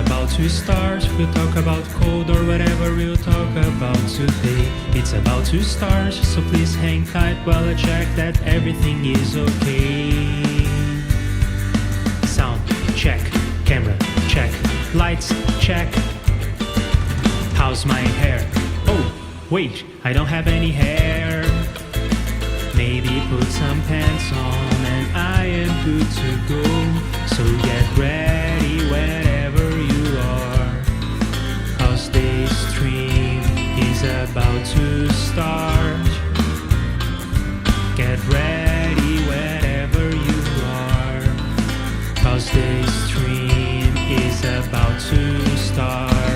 about to start. We'll talk about code or whatever we'll talk about today. It's about to start, so please hang tight while I check that everything is okay. Sound check, camera check, lights check. How's my hair? Oh, wait, I don't have any hair. Maybe put some pants on and I am good to go. So get ready wherever you are, 'cause this stream is about to start. Get ready wherever you are, 'cause this stream is about to start.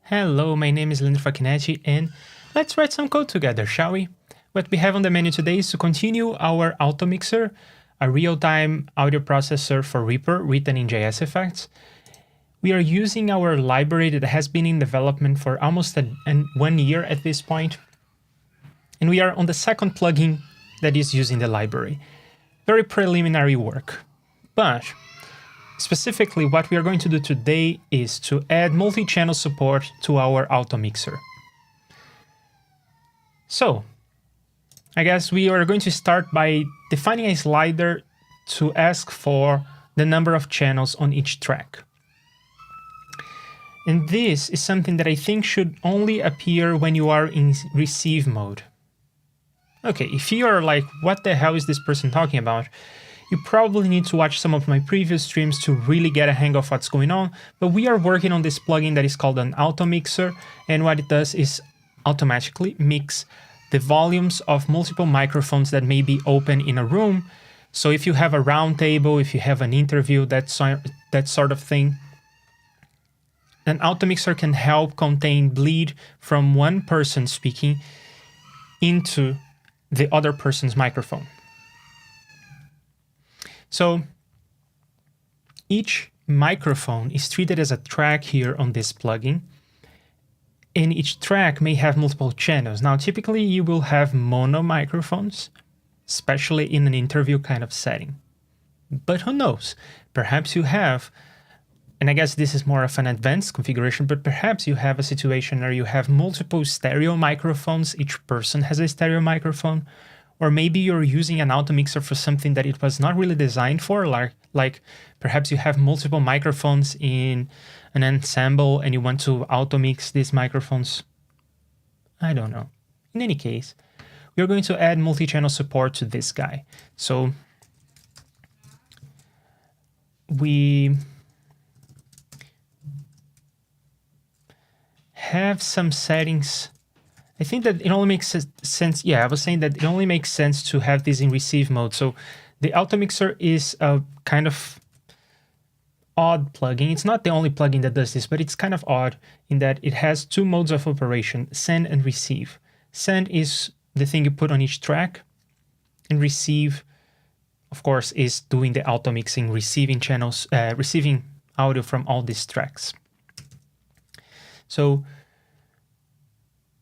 Hello, my name is Leandro Facchinetti, and let's write some code together, shall we? What we have on the menu today is to continue our Automixer, a real-time audio processor for REAPER written in JSFX. We are using our library that has been in development for almost 1 year at this point, and we are on the second plugin that is using the library. Very preliminary work, but specifically, what we are going to do today is to add multi-channel support to our Automixer. So, I guess we are going to start by defining a slider to ask for the number of channels on each track. And this is something that I think should only appear when you are in receive mode. Okay, if you are like, what the hell is this person talking about? You probably need to watch some of my previous streams to really get a hang of what's going on, but we are working on this plugin that is called an Automixer, and what it does is automatically mix the volumes of multiple microphones that may be open in a room. So if you have a round table, if you have an interview, that sort of thing, an Automixer can help contain bleed from one person speaking into the other person's microphone. So each microphone is treated as a track here on this plugin, and each track may have multiple channels. Now, typically you will have mono microphones, especially in an interview kind of setting. But who knows? Perhaps you have, and I guess this is more of an advanced configuration, but perhaps you have a situation where you have multiple stereo microphones, each person has a stereo microphone. Or maybe you're using an Automixer for something that it was not really designed for, like perhaps you have multiple microphones in an ensemble and you want to automix these microphones. I don't know. In any case, we're going to add multi-channel support to this guy. So we have some settings. I think that it only makes sense. Yeah, I was saying that it only makes sense to have this in receive mode. So the Automixer is a kind of odd plugin. It's not the only plugin that does this, but it's kind of odd in that it has two modes of operation, send and receive. Send is the thing you put on each track, and receive, of course, is doing the automixing, receiving channels, receiving audio from all these tracks. So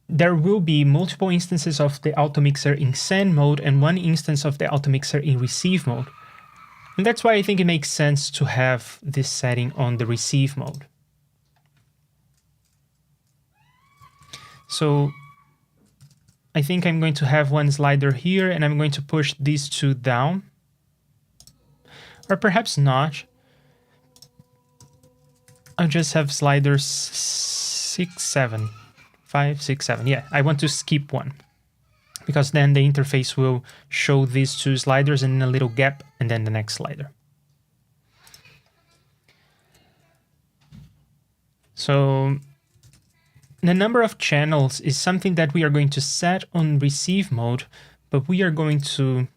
there will be multiple instances of the Automixer in send mode and one instance of the Automixer in receive mode. And that's why I think it makes sense to have this setting on the receive mode. So I think I'm going to have one slider here and I'm going to push these two down. Or perhaps not. I'll just have sliders 6, 7. 5, 6, 7. Yeah, I want to skip one because then the interface will show these two sliders and a little gap and then the next slider. So the number of channels is something that we are going to set on receive mode, but we are going to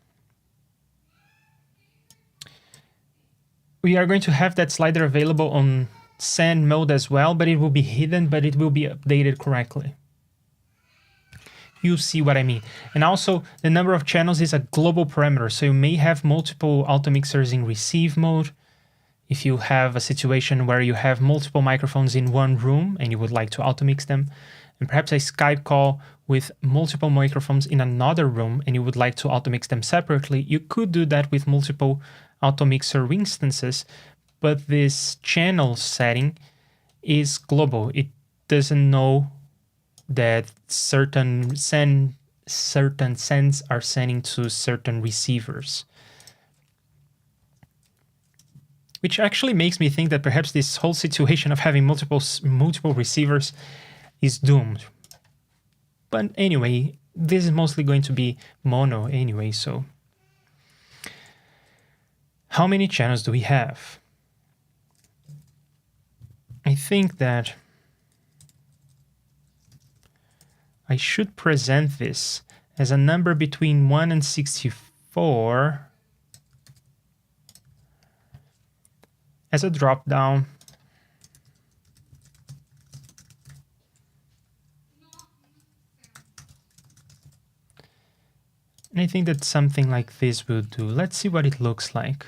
have that slider available on send mode as well, but it will be hidden, but it will be updated correctly. You see what I mean. And also the number of channels is a global parameter. So you may have multiple Automixers in receive mode. If you have a situation where you have multiple microphones in one room and you would like to automix them, and perhaps a Skype call with multiple microphones in another room, and you would like to automix them separately, you could do that with multiple Automixer instances, but this channel setting is global. It doesn't know that certain sends are sending to certain receivers. Which actually makes me think that perhaps this whole situation of having multiple receivers is doomed. But anyway, this is mostly going to be mono anyway, so. How many channels do we have? I think that I should present this as a number between 1 and 64 as a drop-down. And I think that something like this will do. Let's see what it looks like.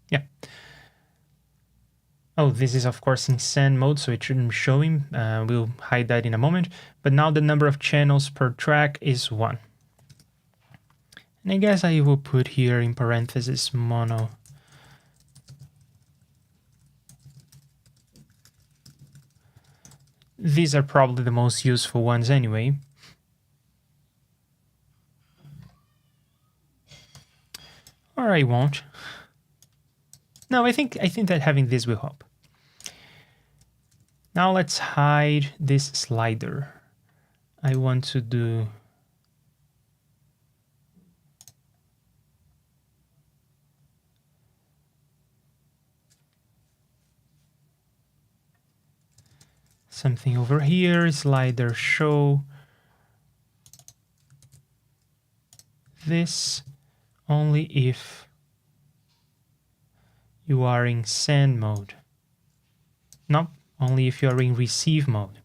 Yeah. Oh, this is of course in send mode, so it shouldn't be showing. We'll hide that in a moment. But now the number of channels per track is 1. And I guess I will put here in parentheses mono. These are probably the most useful ones anyway. Or I won't. No, I think that having this will help. Now let's hide this slider. I want to do something over here, slider show this only if you are in send mode. No, only if you are in receive mode.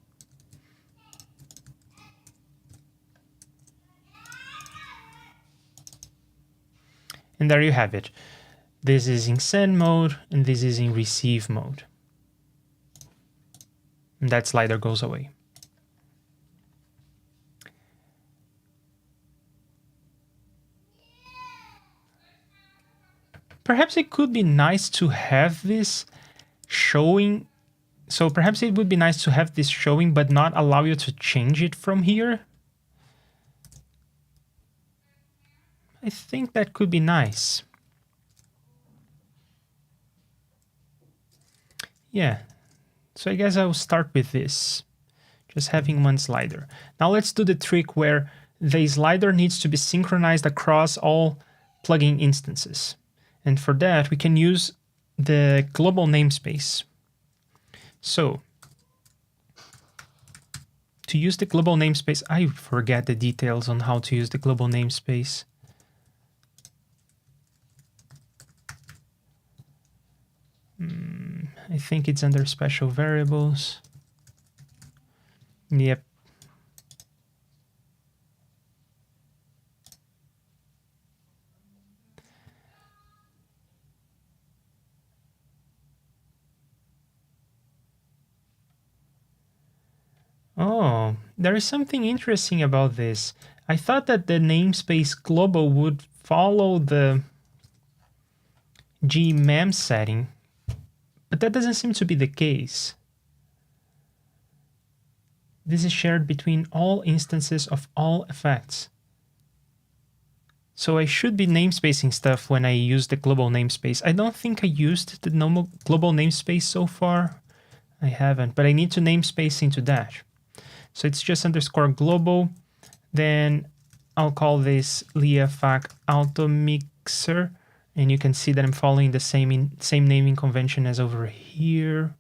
And there you have it. This is in send mode and this is in receive mode. And that slider goes away. Perhaps it could be nice to have this showing. So perhaps it would be nice to have this showing, but not allow you to change it from here. I think that could be nice. Yeah. So I guess I'll start with this, just having one slider. Now let's do the trick where the slider needs to be synchronized across all plugin instances. And for that, we can use the global namespace. So to use the global namespace, I forget the details on how to use the global namespace. I think it's under special variables. Yep. Oh, there is something interesting about this. I thought that the namespace global would follow the gmem setting, but that doesn't seem to be the case. This is shared between all instances of all effects. So I should be namespacing stuff when I use the global namespace. I don't think I used the normal global namespace so far. I haven't, but I need to namespace into that. So it's just underscore global. Then I'll call this liafac Automixer. And you can see that I'm following the same naming convention as over here.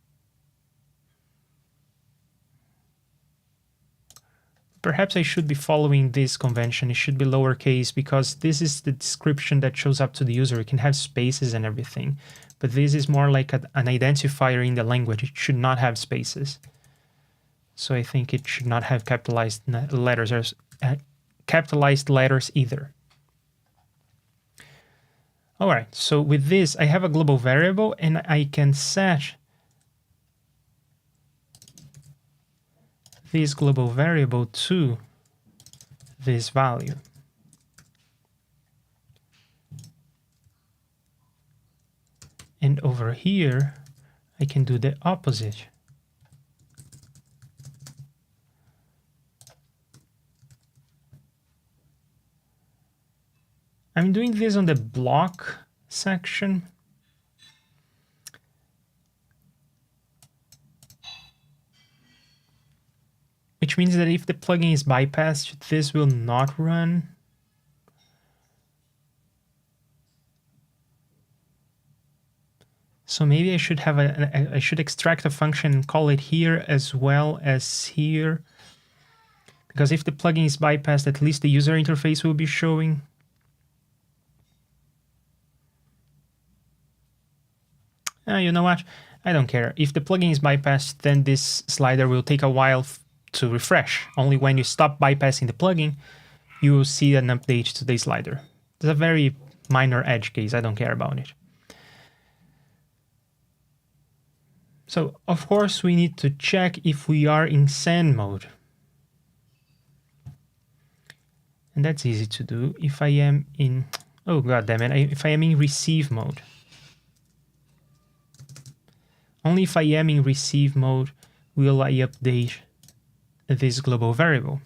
Perhaps I should be following this convention. It should be lowercase because this is the description that shows up to the user. It can have spaces and everything, but this is more like an identifier in the language. It should not have spaces. So I think it should not have capitalized letters either. All right, so with this, I have a global variable and I can set this global variable to this value. And over here, I can do the opposite. I'm doing this on the block section. Which means that if the plugin is bypassed, this will not run. So maybe I should have I should extract a function and call it here as well as here. Because if the plugin is bypassed, at least the user interface will be showing. You know what? I don't care. If the plugin is bypassed, then this slider will take a while to refresh. Only when you stop bypassing the plugin, you will see an update to the slider. It's a very minor edge case. I don't care about it. So, of course, we need to check if we are in send mode. And that's easy to do. If I am in, oh god damn it, if I am in receive mode. Only if I am in receive mode will I update this global variable.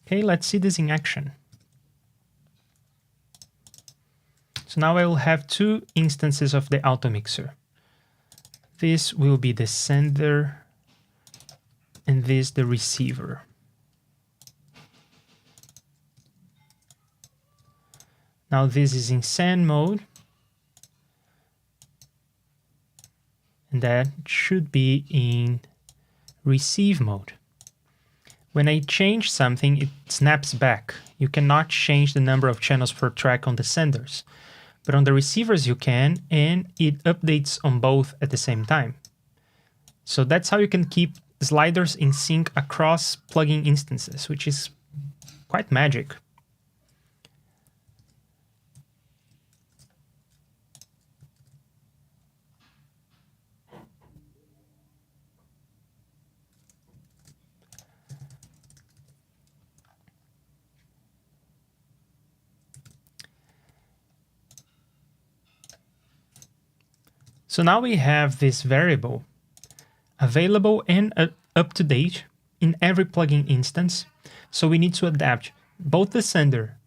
Okay, let's see this in action. So now I will have two instances of the Automixer. This will be the sender and this the receiver. Now this is in send mode. And that should be in receive mode. When I change something, it snaps back. You cannot change the number of channels per track on the senders. But on the receivers you can, and it updates on both at the same time. So that's how you can keep sliders in sync across plugin instances, which is quite magic. So now we have this variable available and up to date in every plugin instance. So we need to adapt both the sender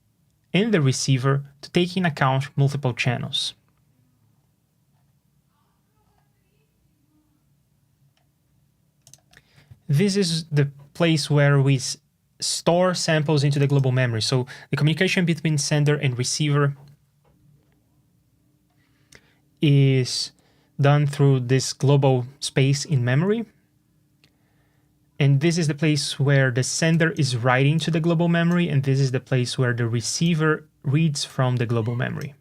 and the receiver to take in account multiple channels. This is the place where we store samples into the global memory. So the communication between sender and receiver is done through this global space in memory. And this is the place where the sender is writing to the global memory, and this is the place where the receiver reads from the global memory.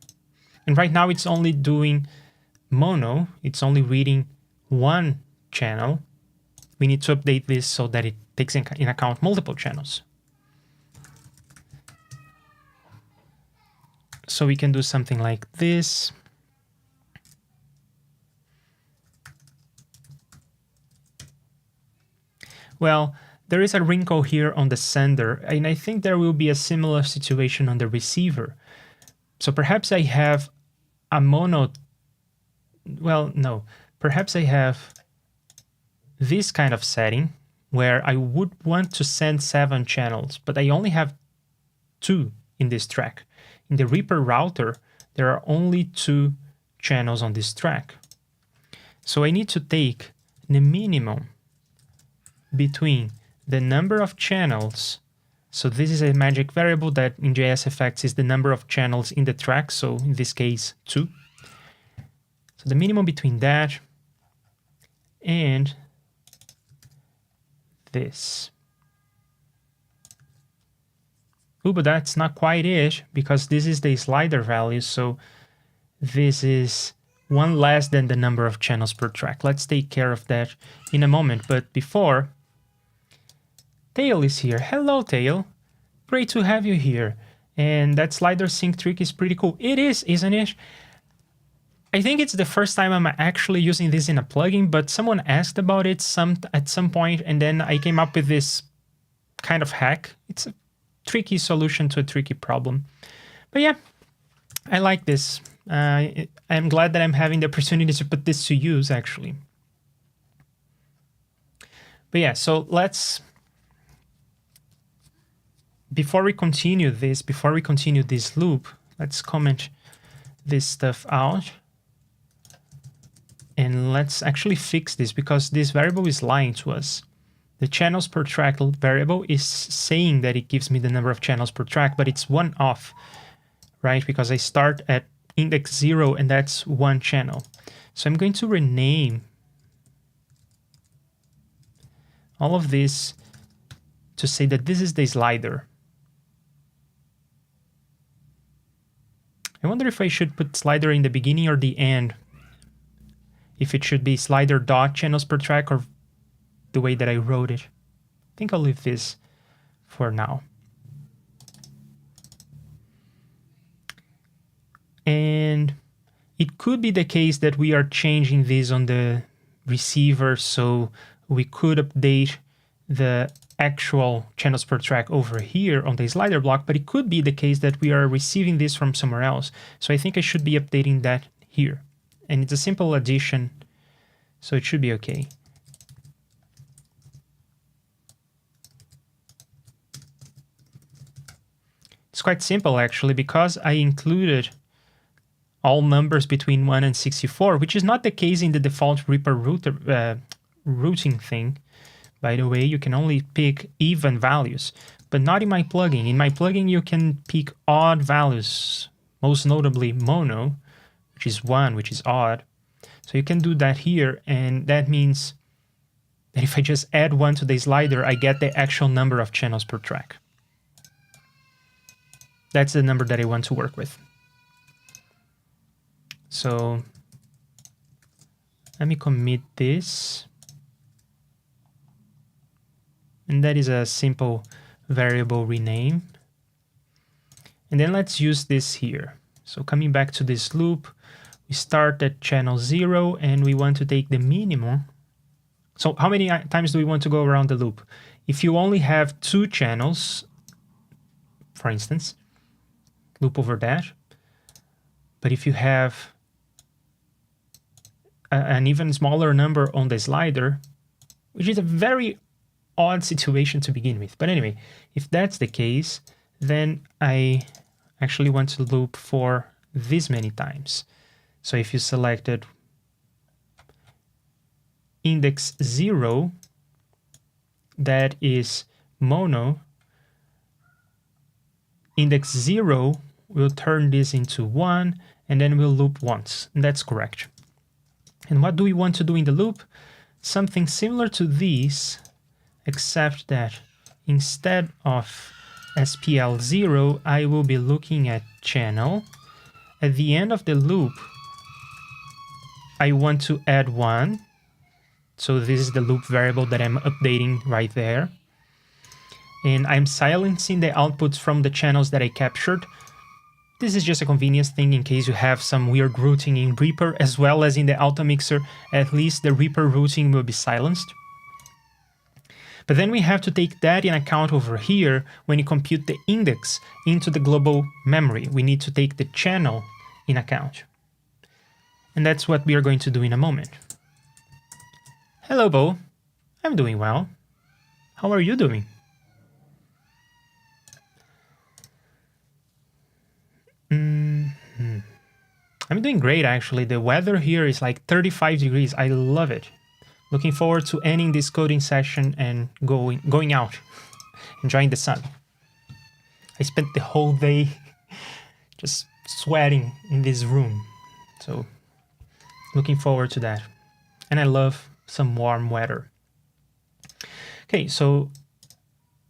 And right now it's only doing mono, it's only reading one channel. We need to update this so that it takes in account multiple channels. So we can do something like this. Well, there is a wrinkle here on the sender, and I think there will be a similar situation on the receiver. So perhaps I have a mono, well, no, perhaps I have this kind of setting where I would want to send 7 channels, but I only have 2 in this track. In the REAPER router, there are only 2 channels on this track. So I need to take the minimum between the number of channels. So this is a magic variable that in JSFX is the number of channels in the track. So in this case, 2. So the minimum between that and this. Oh, but that's not quite it, because this is the slider value. So this is 1 less than the number of channels per track. Let's take care of that in a moment. But before, Tail is here. Hello, Tail. Great to have you here. And that slider sync trick is pretty cool. It is, isn't it? I think it's the first time I'm actually using this in a plugin, but someone asked about it at some point, and then I came up with this kind of hack. It's a tricky solution to a tricky problem. But yeah, I like this. I'm glad that I'm having the opportunity to put this to use, actually. But yeah, so let's... Before we continue this loop, let's comment this stuff out. And let's actually fix this, because this variable is lying to us. The channels per track variable is saying that it gives me the number of channels per track, but it's one off, right? Because I start at index 0 and that's one channel. So I'm going to rename all of this to say that this is the slider. I wonder if I should put slider in the beginning or the end. If it should be slider dot channels per track or the way that I wrote it. I think I'll leave this for now. And it could be the case that we are changing this on the receiver, so we could update the actual channels per track over here on the slider block, but it could be the case that we are receiving this from somewhere else. So I think I should be updating that here. And it's a simple addition, so it should be okay. It's quite simple, actually, because I included all numbers between 1 and 64, which is not the case in the default REAPER routing thing. By the way, you can only pick even values, but not in my plugin. In my plugin, you can pick odd values, most notably mono, which is 1, which is odd. So you can do that here, and that means that if I just add 1 to the slider, I get the actual number of channels per track. That's the number that I want to work with. So let me commit this. And that is a simple variable rename. And then let's use this here. So coming back to this loop, we start at channel 0 and we want to take the minimum. So how many times do we want to go around the loop? If you only have 2 channels, for instance, loop over that. But if you have an even smaller number on the slider, which is a very odd situation to begin with. But anyway, if that's the case, then I actually want to loop for this many times. So if you selected index 0, that is mono, index 0 will turn this into 1, and then we'll loop once. And that's correct. And what do we want to do in the loop? Something similar to this, except that instead of SPL0, I will be looking at channel. At the end of the loop, I want to add 1. So this is the loop variable that I'm updating right there. And I'm silencing the outputs from the channels that I captured. This is just a convenience thing in case you have some weird routing in REAPER, as well as in the Automixer. At least the REAPER routing will be silenced. But then we have to take that in account over here when you compute the index into the global memory. We need to take the channel in account. And that's what we are going to do in a moment. Hello, Bo. I'm doing well. How are you doing? I'm doing great, actually. The weather here is like 35 degrees. I love it. Looking forward to ending this coding session and going out, enjoying the sun. I spent the whole day just sweating in this room. So looking forward to that. And I love some warm weather. Okay, so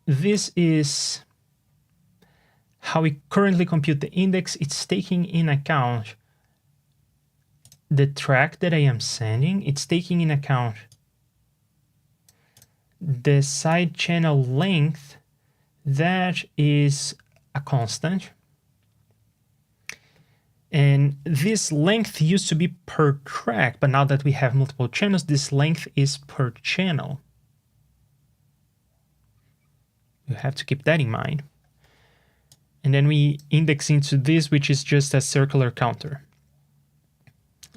this is how we currently compute the index. It's taking in account the track that I am sending. It's taking in account the side channel length. That is a constant. And this length used to be per track, but now that we have multiple channels, this length is per channel. You have to keep that in mind. And then we index into this, which is just a circular counter.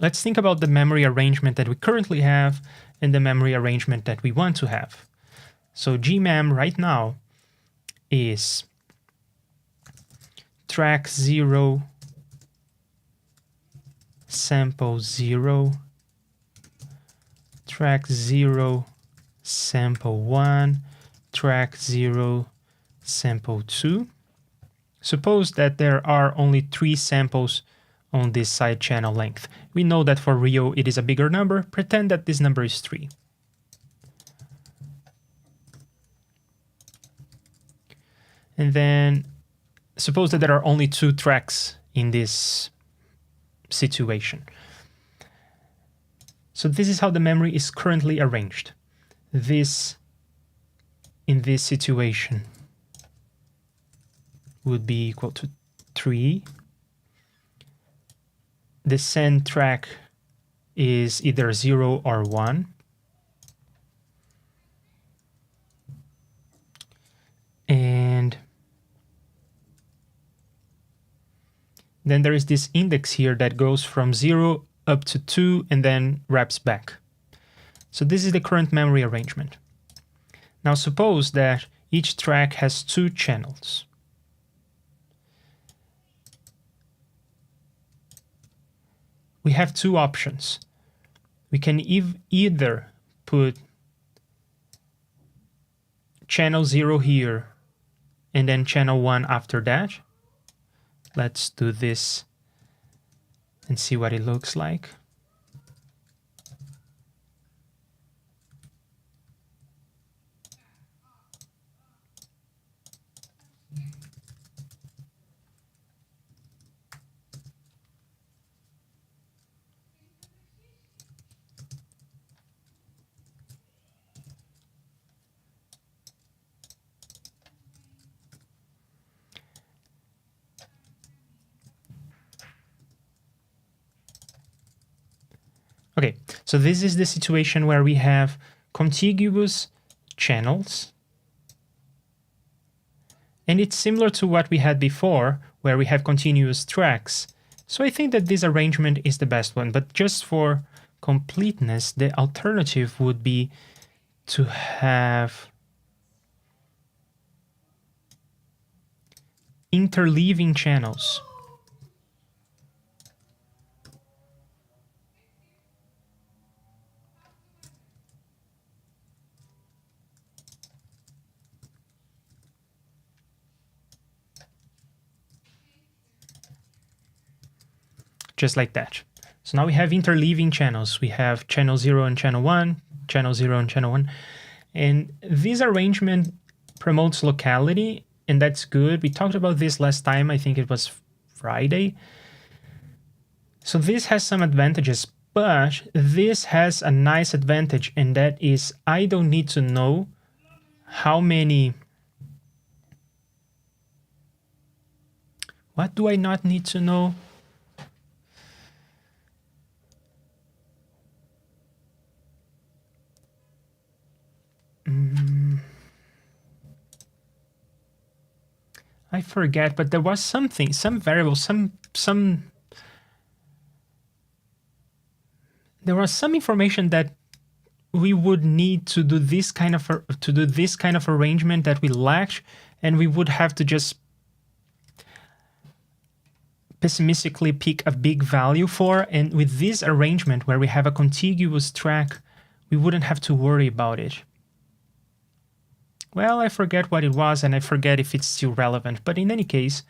Let's think about the memory arrangement that we currently have and the memory arrangement that we want to have. So gmem right now is track 0, sample 0, track 0, sample 1, track 0, sample 2. Suppose that there are only 3 samples on this side channel length. We know that for real it is a bigger number. Pretend that this number is 3. And then suppose that there are only 2 tracks in this situation. So this is how the memory is currently arranged. This, in this situation, would be equal to 3. The send track is either 0 or 1. And then there is this index here that goes from 0 up to 2 and then wraps back. So this is the current memory arrangement. Now suppose that each track has 2 channels. We have 2 options. We can either put channel 0 here and then channel 1 after that. Let's do this and see what it looks like. Okay, so this is the situation where we have contiguous channels. And it's similar to what we had before, where we have continuous tracks. So I think that this arrangement is the best one, but just for completeness, the alternative would be to have interleaving channels. Just like that. So now we have interleaving channels. We have channel 0 and channel 1, channel 0 and channel 1. And this arrangement promotes locality, and that's good. We talked about this last time. I think it was Friday. So this has some advantages, but this has a nice advantage, and that is I don't need to know how many... What do I not need to know? I forget, but there was something, some variable, there was some information that we would need to do this kind of arrangement that we lacked, and we would have to just pessimistically pick a big value for. And with this arrangement where we have a contiguous track, we wouldn't have to worry about it. Well, I forget what it was, and I forget if it's still relevant, but in any case,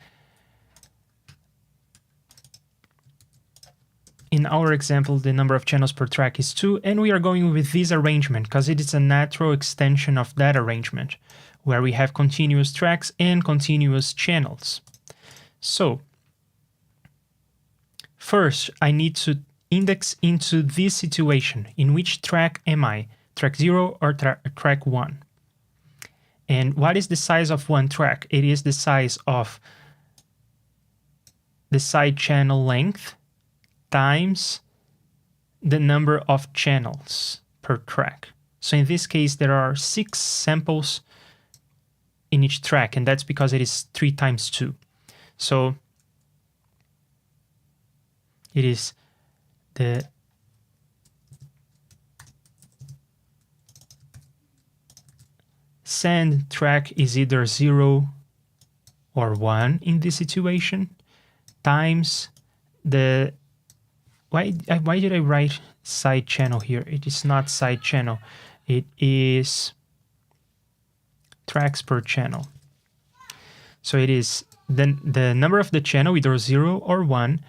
in our example, the number of channels per track is 2, and we are going with this arrangement because it is a natural extension of that arrangement, where we have continuous tracks and continuous channels. So, first, I need to index into this situation. In which track am I? Track 0 or track 1? And what is the size of one track? It is the size of the side channel length times the number of channels per track. So in this case, there are 6 samples in each track, and that's because it is 3 times 2. So it is the send track is either 0 or 1 in this situation, times the why did I write side channel here? It is not side channel, it is tracks per channel. So it is the number of the channel, either 0 or 1,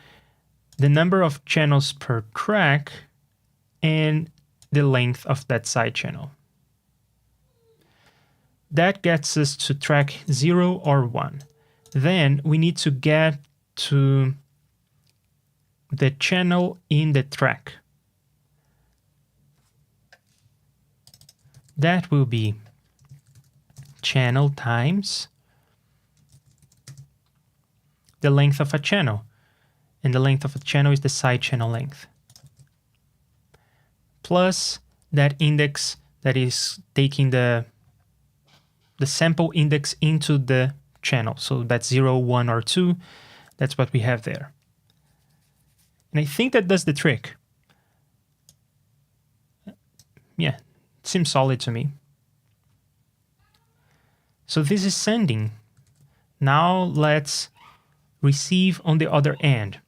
the number of channels per track, and the length of that side channel. That gets us to track 0 or 1. Then we need to get to the channel in the track. That will be channel times the length of a channel. And the length of a channel is the side channel length. Plus that index that is taking the sample index into the channel. So that's 0, 1, or 2. That's what we have there. And I think that does the trick. Yeah, it seems solid to me. So this is sending. Now let's receive on the other end.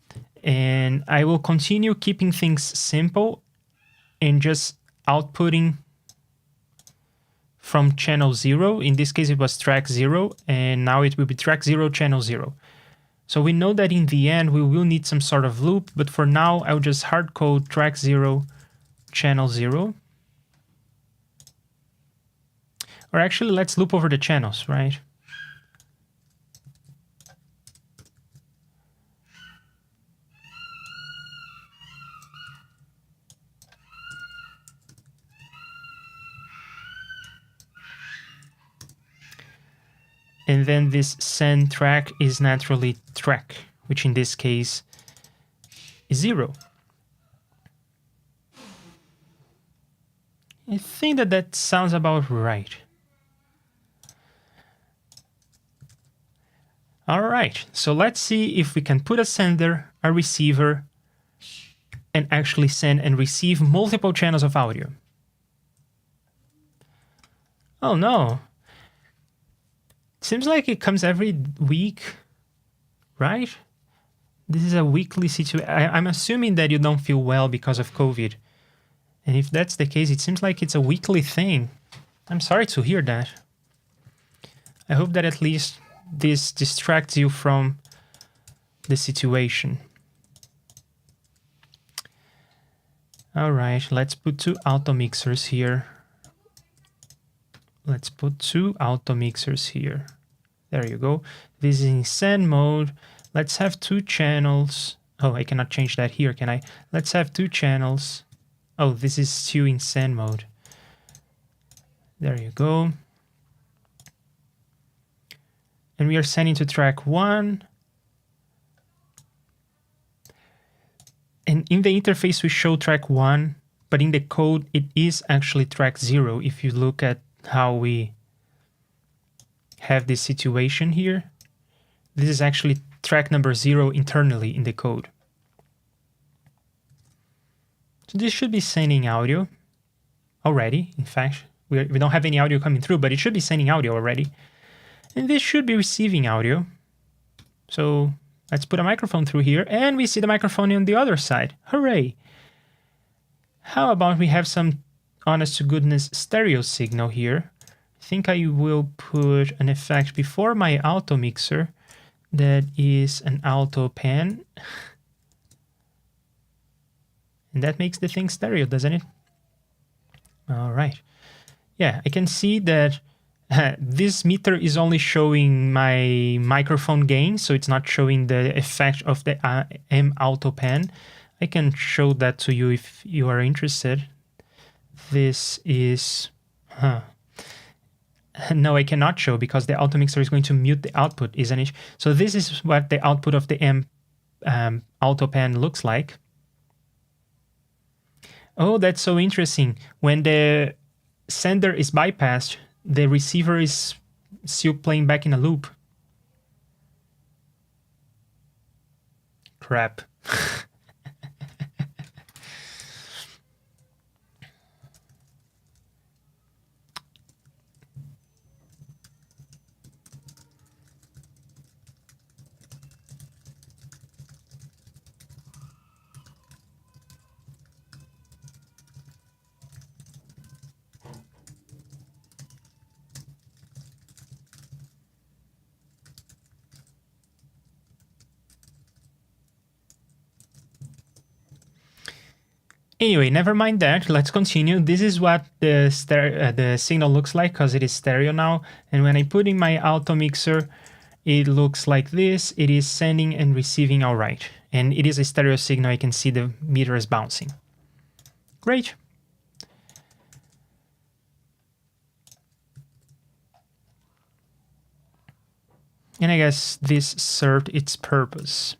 And I will continue keeping things simple and just outputting from channel 0. In this case, it was track 0, and now it will be track 0, channel 0. So we know that in the end, we will need some sort of loop, but for now, I'll just hard code track 0, channel 0. Or actually, let's loop over the channels, right? And then this send track is naturally track, which in this case is 0. I think that sounds about right. All right, so let's see if we can put a sender, a receiver, and actually send and receive multiple channels of audio. Oh no. Seems like it comes every week, right? This is a weekly situation. I'm assuming that you don't feel well because of COVID. And if that's the case, it seems like it's a weekly thing. I'm sorry to hear that. I hope that at least this distracts you from the situation. All right, let's put 2 Automixers here. Let's put 2 Automixers here. There you go. This is in send mode. Let's have 2 channels. Oh, I cannot change that here, can I? Let's have 2 channels. Oh, this is still in send mode. There you go. And we are sending to track 1. And in the interface, we show track 1, but in the code, it is actually track 0 if you look at how we have this situation here. This is actually track number 0 internally in the code. So this should be sending audio already. In fact, we don't have any audio coming through, but it should be sending audio already. And this should be receiving audio. So let's put a microphone through here, and we see the microphone on the other side. Hooray! How about we have some honest to goodness stereo signal here? I think I will put an effect before my Automixer that is an alto pan. And that makes the thing stereo, doesn't it? All right. Yeah, I can see that this meter is only showing my microphone gain, so it's not showing the effect of the M alto pan. I can show that to you if you are interested. This is... No, I cannot show because the Automixer is going to mute the output, isn't it? So this is what the output of the M auto pan looks like. Oh, that's so interesting. When the sender is bypassed, the receiver is still playing back in a loop. Crap. Anyway, never mind that. Let's continue. This is what the signal looks like because it is stereo now. And when I put in my Automixer, it looks like this. It is sending and receiving all right. And it is a stereo signal. I can see the meter is bouncing. Great. And I guess this served its purpose.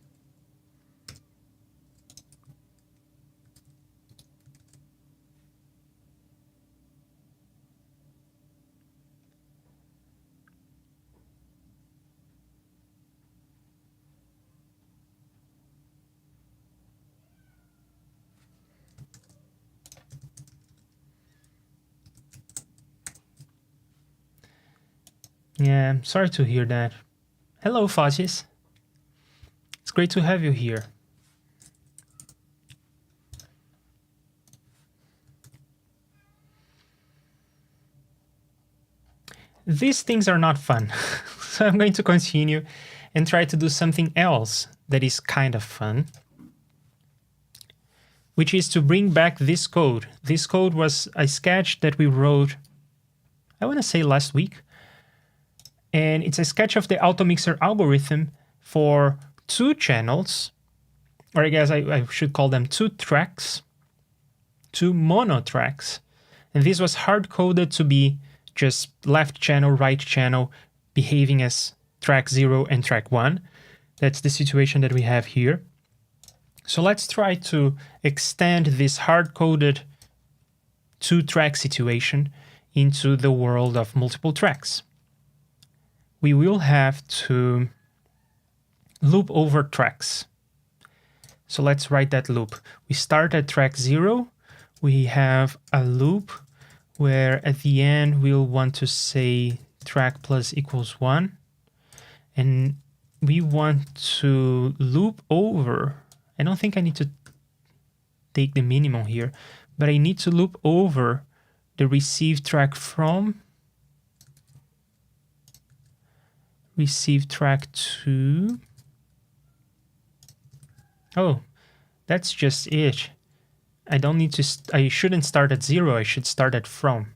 Yeah, sorry to hear that. Hello, Fajis. It's great to have you here. These things are not fun, so I'm going to continue and try to do something else that is kind of fun, which is to bring back this code. This code was a sketch that we wrote, I want to say last week, and it's a sketch of the Automixer algorithm for 2 channels, or I guess I should call them 2 tracks, 2 mono tracks, and this was hard-coded to be just left channel, right channel, behaving as track 0 and track 1. That's the situation that we have here. So let's try to extend this hard-coded 2-track situation into the world of multiple tracks. We will have to loop over tracks. So let's write that loop. We start at track 0. We have a loop where at the end we'll want to say track plus equals 1. And we want to loop over. I don't think I need to take the minimum here, but I need to loop over the receive track from receive track 2. Oh, that's just it. I don't need to, I shouldn't start at 0, I should start at from.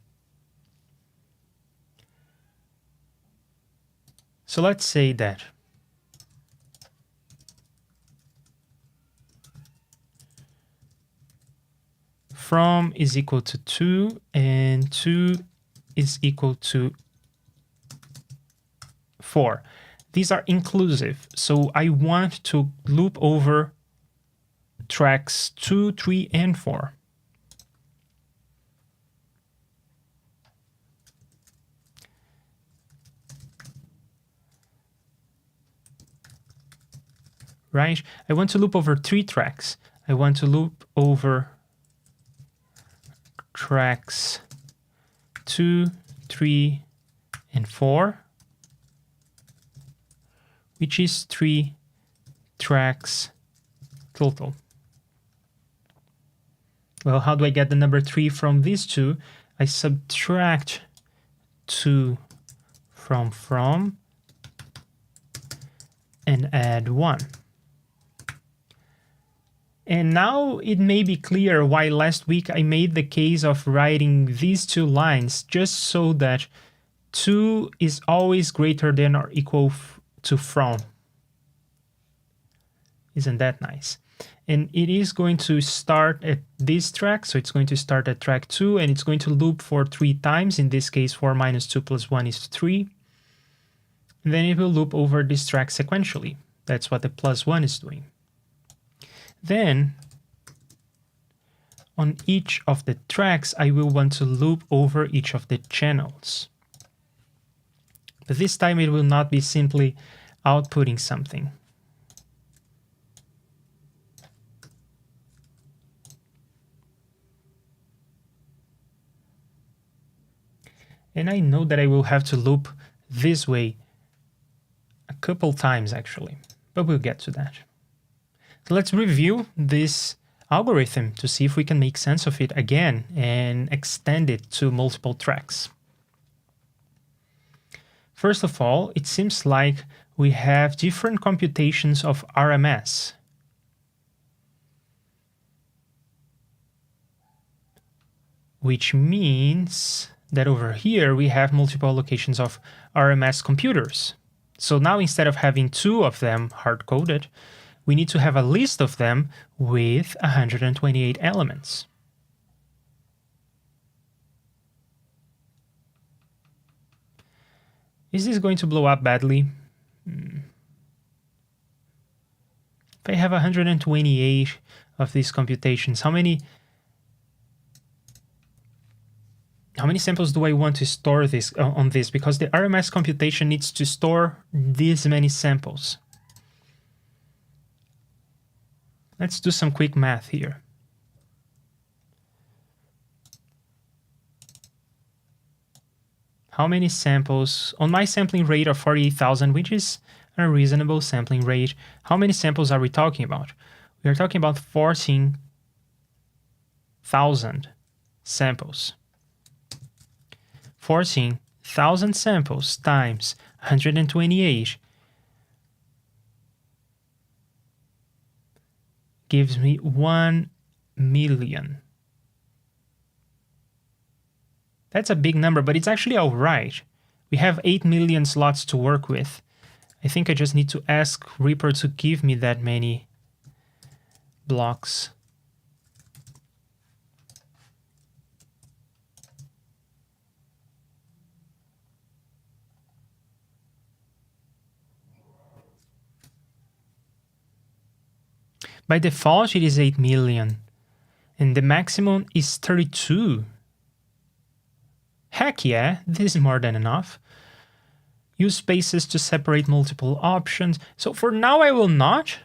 So let's say that. From is equal to 2 and 2 is equal to 4. These are inclusive, so I want to loop over tracks 2, 3, and 4. Right? I want to loop over 3 tracks. I want to loop over tracks 2, 3, and 4, which is 3 tracks total. Well, how do I get the number 3 from these 2? I subtract 2 from and add 1. And now it may be clear why last week I made the case of writing these 2 lines just so that 2 is always greater than or equal to from. Isn't that nice? And it is going to start at this track, so it's going to start at track 2, and it's going to loop for 3 times. In this case, 4 minus 2 plus 1 is 3. And then it will loop over this track sequentially. That's what the plus 1 is doing. Then on each of the tracks, I will want to loop over each of the channels. But this time it will not be simply outputting something. And I know that I will have to loop this way a couple times actually, but we'll get to that. So let's review this algorithm to see if we can make sense of it again and extend it to multiple tracks. First of all, it seems like we have different computations of RMS. Which means that over here we have multiple locations of RMS computers. So now instead of having 2 of them hard-coded, we need to have a list of them with 128 elements. Is this going to blow up badly? If I have 128 of these computations, how many samples do I want to store this on this? Because the RMS computation needs to store this many samples. Let's do some quick math here. How many samples? On my sampling rate of 48,000, which is a reasonable sampling rate, how many samples are we talking about? We are talking about 14,000 samples. 14,000 samples times 128 gives me 1 million. That's a big number, but it's actually all right. We have 8 million slots to work with. I think I just need to ask REAPER to give me that many blocks. By default, it is 8 million, and the maximum is 32. Heck yeah, this is more than enough. Use spaces to separate multiple options. So for now, I will not.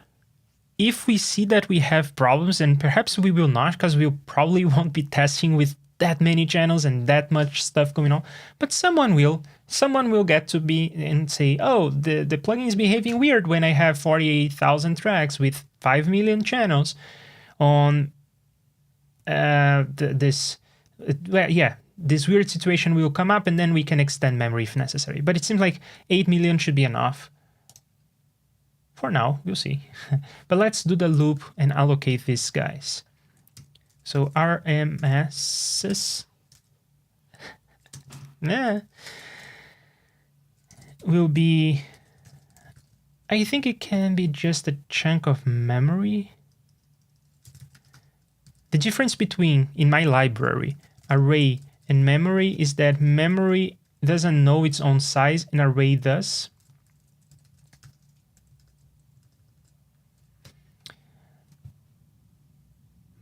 If we see that we have problems, and perhaps we will not, because we probably won't be testing with that many channels and that much stuff going on, but someone will. Someone will get to be and say, oh, the plugin is behaving weird when I have 48,000 tracks with 5 million channels on this weird situation will come up, and then we can extend memory if necessary. But it seems like 8 million should be enough. For now, we'll see. But let's do the loop and allocate these guys. So RMSs will be, I think it can be just a chunk of memory. The difference between, in my library, array and memory is that memory doesn't know its own size and array does.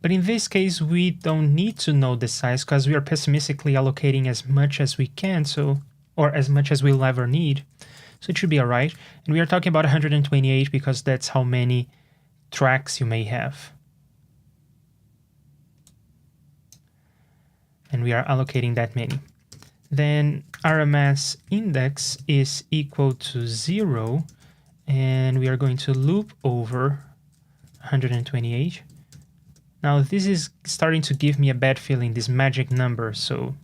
But in this case, we don't need to know the size because we are pessimistically allocating as much as we can, or as much as we'll ever need. So it should be all right. And we are talking about 128 because that's how many tracks you may have. And we are allocating that many. Then RMS index is equal to 0, and we are going to loop over 128. Now this is starting to give me a bad feeling, this magic number, so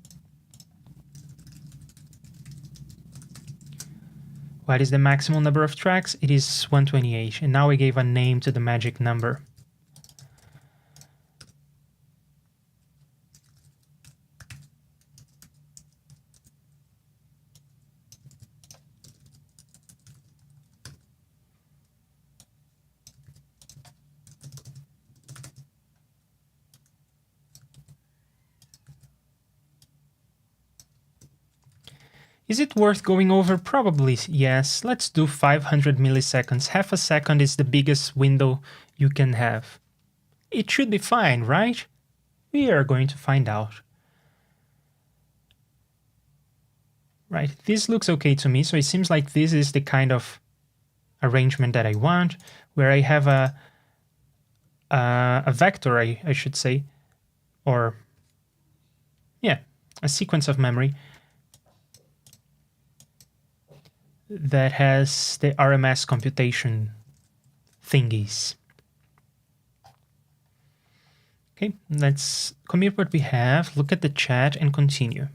what is the maximum number of tracks? It is 128, and now I gave a name to the magic number. Is it worth going over? Probably yes. Let's do 500 milliseconds. Half a second is the biggest window you can have. It should be fine, right? We are going to find out. Right, this looks okay to me, so it seems like this is the kind of arrangement that I want, where I have a vector, I should say, or yeah, a sequence of memory that has the RMS computation thingies. Okay, let's commit what we have, look at the chat, and continue.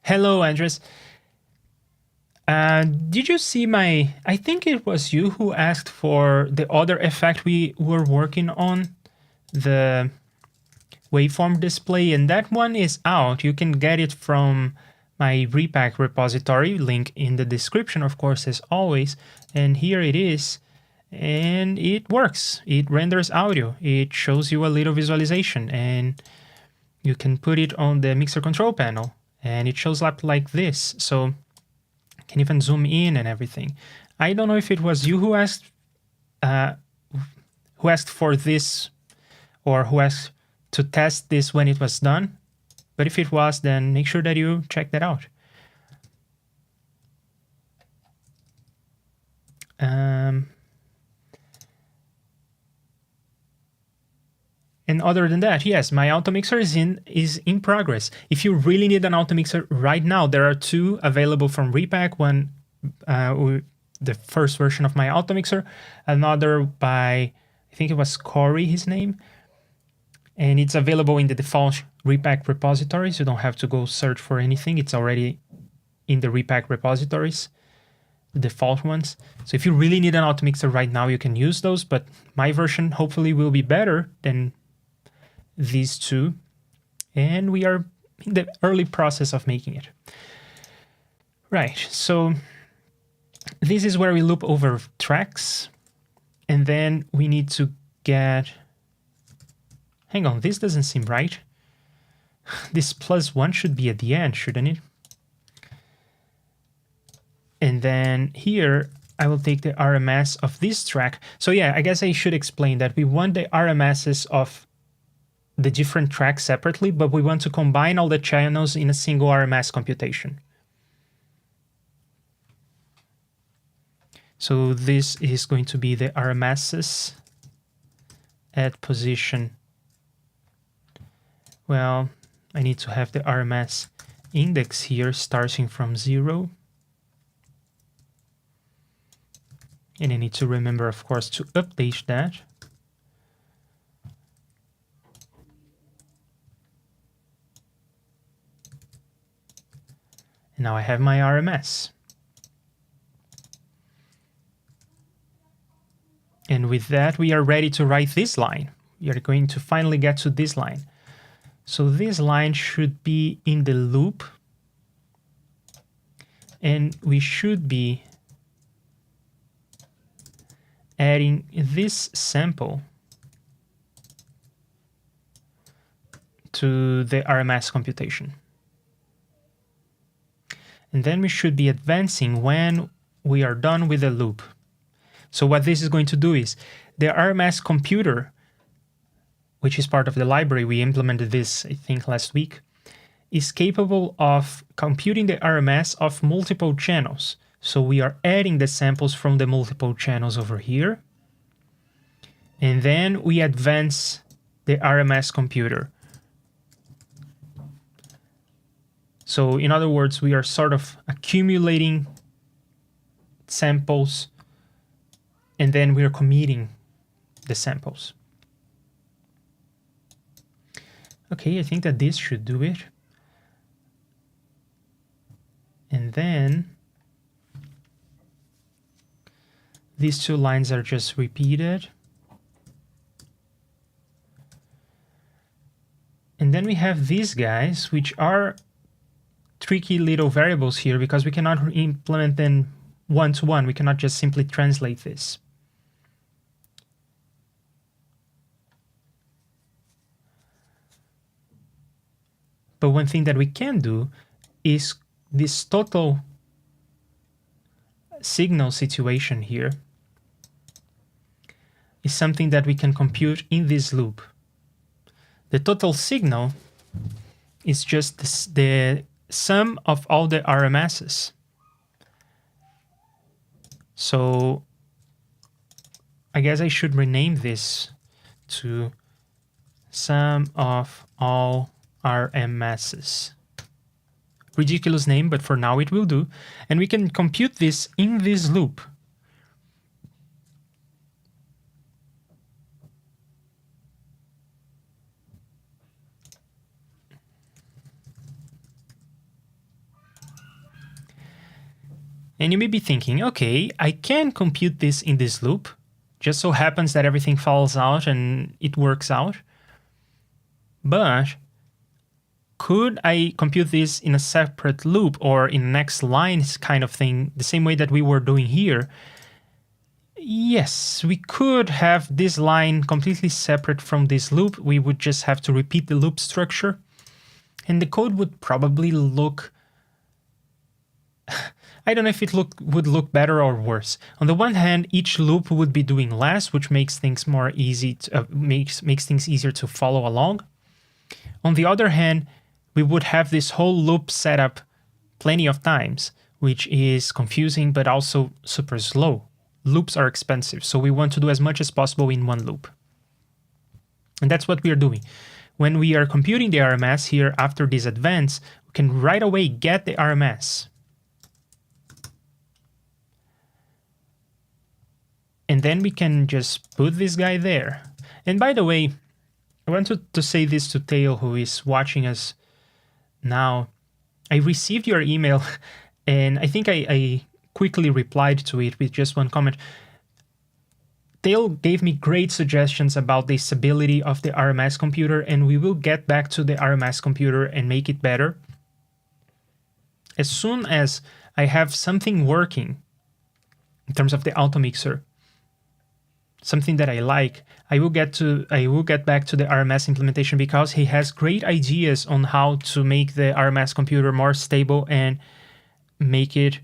Hello, Andres. Did you see I think it was you who asked for the other effect we were working on, the waveform display, and that one is out. You can get it from my repack repository, link in the description, of course, as always. And here it is, and it works. It renders audio. It shows you a little visualization, and you can put it on the mixer control panel, and it shows up like this. So you can even zoom in and everything. I don't know if it was you who asked for this, or who asked to test this when it was done, but if it was, then make sure that you check that out. And other than that, yes, my Automixer is in progress. If you really need an Automixer right now, there are two available from Repack. One, the first version of my Automixer, another by, I think it was Corey, his name. And it's available in the default Repack repositories. You don't have to go search for anything. It's already in the Repack repositories, the default ones. So if you really need an Automixer right now, you can use those, but my version hopefully will be better than these two. And we are in the early process of making it. Right, so this is where we loop over tracks. And then we need to get, hang on, this doesn't seem right. This +1 should be at the end, shouldn't it? And then here, I will take the RMS of this track. So yeah, I guess I should explain that we want the RMSs of the different tracks separately, but we want to combine all the channels in a single RMS computation. So this is going to be the RMSs at position. Well, I need to have the RMS index here starting from 0. And I need to remember, of course, to update that. And now I have my RMS. And with that, we are ready to write this line. We are going to finally get to this line. So this line should be in the loop. And we should be adding this sample to the RMS computation. And then we should be advancing when we are done with the loop. So what this is going to do is the RMS computer, which is part of the library, we implemented this, I think, last week, is capable of computing the RMS of multiple channels. So we are adding the samples from the multiple channels over here. And then we advance the RMS computer. So in other words, we are sort of accumulating samples, and then we are committing the samples. Okay, I think that this should do it. And then these two lines are just repeated. And then we have these guys, which are tricky little variables here because we cannot implement them one-to-one. We cannot just simply translate this. But one thing that we can do is this total signal situation here is something that we can compute in this loop. The total signal is just the sum of all the RMSs. So I guess I should rename this to sum of all RMSs. Ridiculous name, but for now it will do. And we can compute this in this loop. And you may be thinking, okay, I can compute this in this loop. Just so happens that everything falls out and it works out. But could I compute this in a separate loop or in next lines kind of thing, the same way that we were doing here? Yes, we could have this line completely separate from this loop. We would just have to repeat the loop structure. And the code would probably look... I don't know if it would look better or worse. On the one hand, each loop would be doing less, which makes things more easy to, makes things easier to follow along. On the other hand, we would have this whole loop set up plenty of times, which is confusing but also super slow. Loops are expensive, so we want to do as much as possible in one loop. And that's what we are doing. When we are computing the RMS here after this advance, we can right away get the RMS. And then we can just put this guy there. And by the way, I wanted to say this to Theo, who is watching us now. I received your email, and I think I quickly replied to it with just one comment. Theo gave me great suggestions about the stability of the RMS computer, and we will get back to the RMS computer and make it better. As soon as I have something working in terms of the Automixer, something that I like, I will get back to the RMS implementation, because he has great ideas on how to make the RMS computer more stable and make it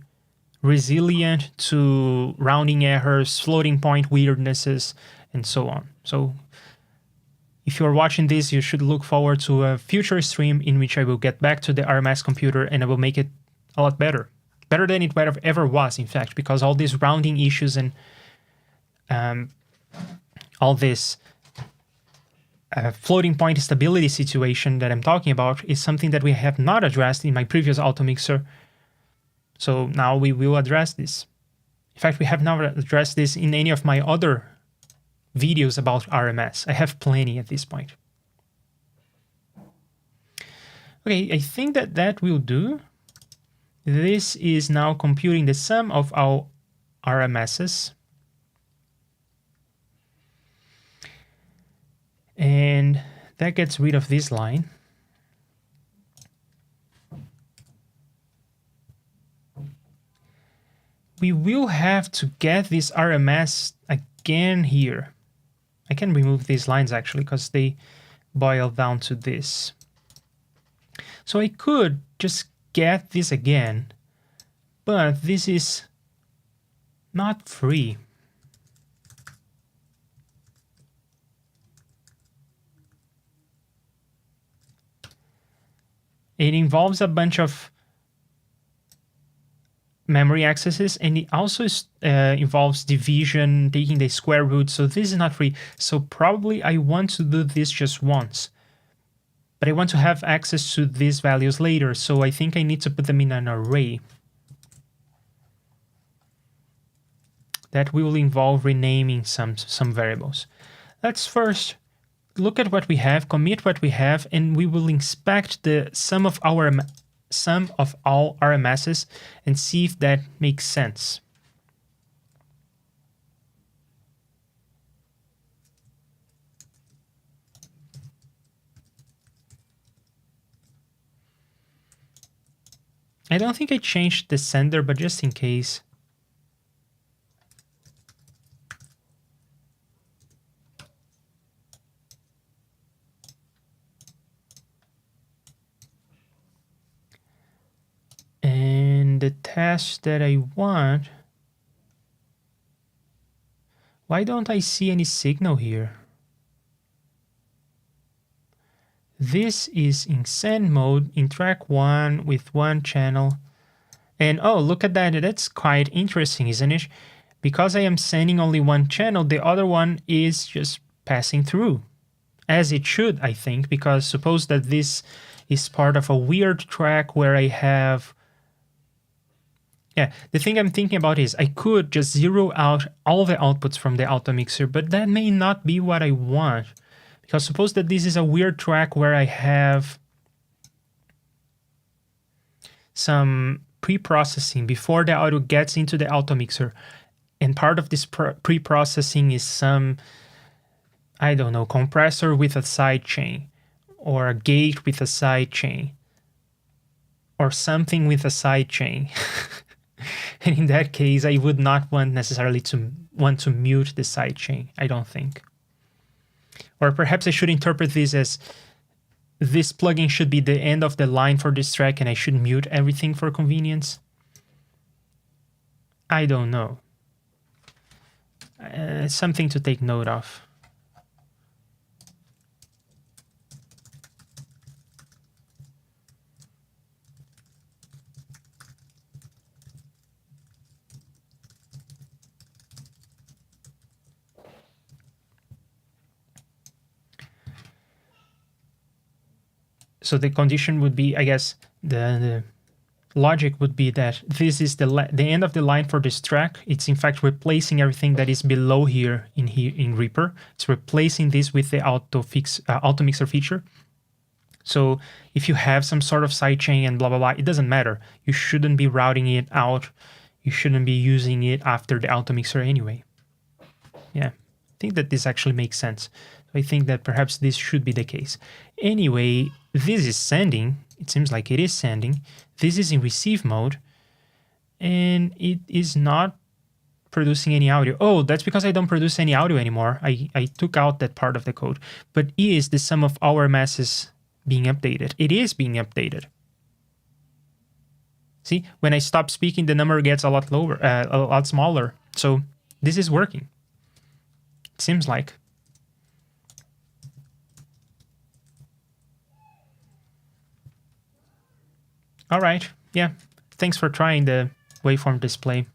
resilient to rounding errors, floating point weirdnesses, and so on. So if you're watching this, you should look forward to a future stream in which I will get back to the RMS computer and I will make it a lot better. Better than it ever was, in fact, because all these rounding issues and all this floating point stability situation that I'm talking about is something that we have not addressed in my previous Automixer. So now we will address this. In fact, we have not addressed this in any of my other videos about RMS. I have plenty at this point. Okay, I think that will do. This is now computing the sum of our RMSs. And that gets rid of this line. We will have to get this RMS again here. I can remove these lines actually, because they boil down to this. So I could just get this again, but this is not free. It involves a bunch of memory accesses, and it also involves division, taking the square root, so this is not free. So probably I want to do this just once, but I want to have access to these values later, so I think I need to put them in an array. That will involve renaming some variables. Let's first look at what we have, commit what we have, and we will inspect the sum of all RMSs and see if that makes sense. I don't think I changed the sender, but just in case. test that I want, why don't I see any signal here? This is in send mode in track 1 with one channel. And oh, look at that. That's quite interesting, isn't it? Because I am sending only one channel, the other one is just passing through. As it should, I think, because suppose that this is part of a weird track where I have... Yeah, the thing I'm thinking about is I could just zero out all the outputs from the Automixer, but that may not be what I want. Because suppose that this is a weird track where I have some pre-processing before the audio gets into the Automixer. And part of this pre-processing is some, I don't know, compressor with a sidechain, or a gate with a sidechain, or something with a sidechain. And in that case, I would not want necessarily to want to mute the sidechain, I don't think. Or perhaps I should interpret this as this plugin should be the end of the line for this track and I should mute everything for convenience. I don't know. Something to take note of. So the condition would be, I guess, the logic would be that this is the end of the line for this track. It's in fact replacing everything that is below here in Reaper. It's replacing this with the Automixer feature. So if you have some sort of sidechain and blah, blah, blah, it doesn't matter. You shouldn't be routing it out. You shouldn't be using it after the Automixer anyway. Yeah, I think that this actually makes sense. I think that perhaps this should be the case. Anyway, this is sending. It seems like it is sending. This is in receive mode. And it is not producing any audio. Oh, that's because I don't produce any audio anymore. I took out that part of the code. But is the sum of our masses being updated? It is being updated. See, when I stop speaking, the number gets a lot lower, a lot smaller. So this is working. It seems like. All right, yeah, thanks for trying the waveform display.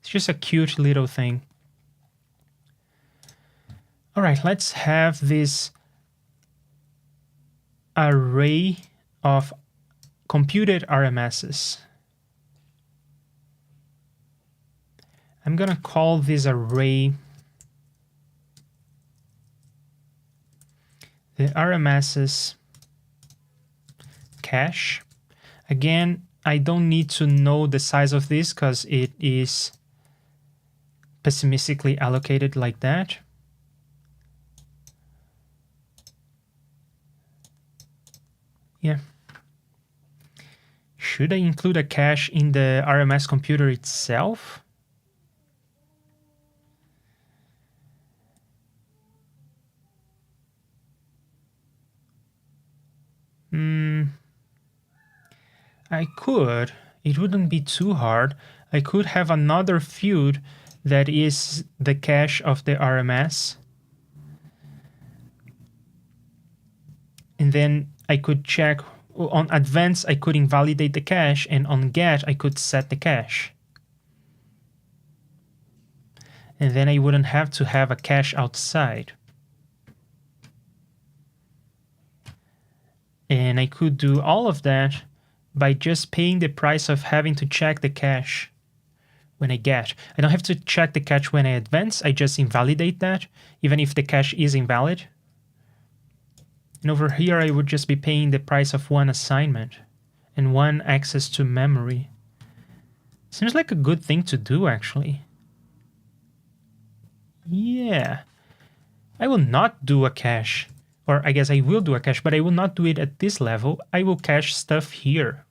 It's just a cute little thing. All right, let's have this array of computed RMSs. I'm gonna call this array the RMSs cache. Again, I don't need to know the size of this because it is pessimistically allocated like that. Yeah. Should I include a cache in the RMS computer itself? I could. It wouldn't be too hard. I could have another field that is the cache of the RMS. And then I could check on advance, I could invalidate the cache, and on get, I could set the cache. And then I wouldn't have to have a cache outside. And I could do all of that by just paying the price of having to check the cache when I get. I don't have to check the cache when I advance, I just invalidate that, even if the cache is invalid. And over here, I would just be paying the price of one assignment and one access to memory. Seems like a good thing to do, actually. Yeah. I will not do a cache. Or I guess I will do a cache, but I will not do it at this level. I will cache stuff here.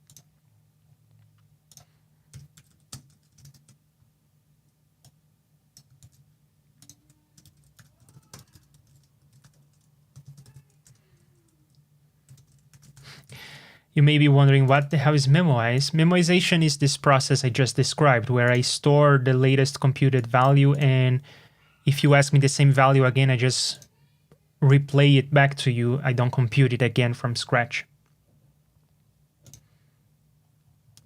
You may be wondering, what the hell is memoize? Memoization is this process I just described, where I store the latest computed value, and if you ask me the same value again, I just replay it back to you. I don't compute it again from scratch.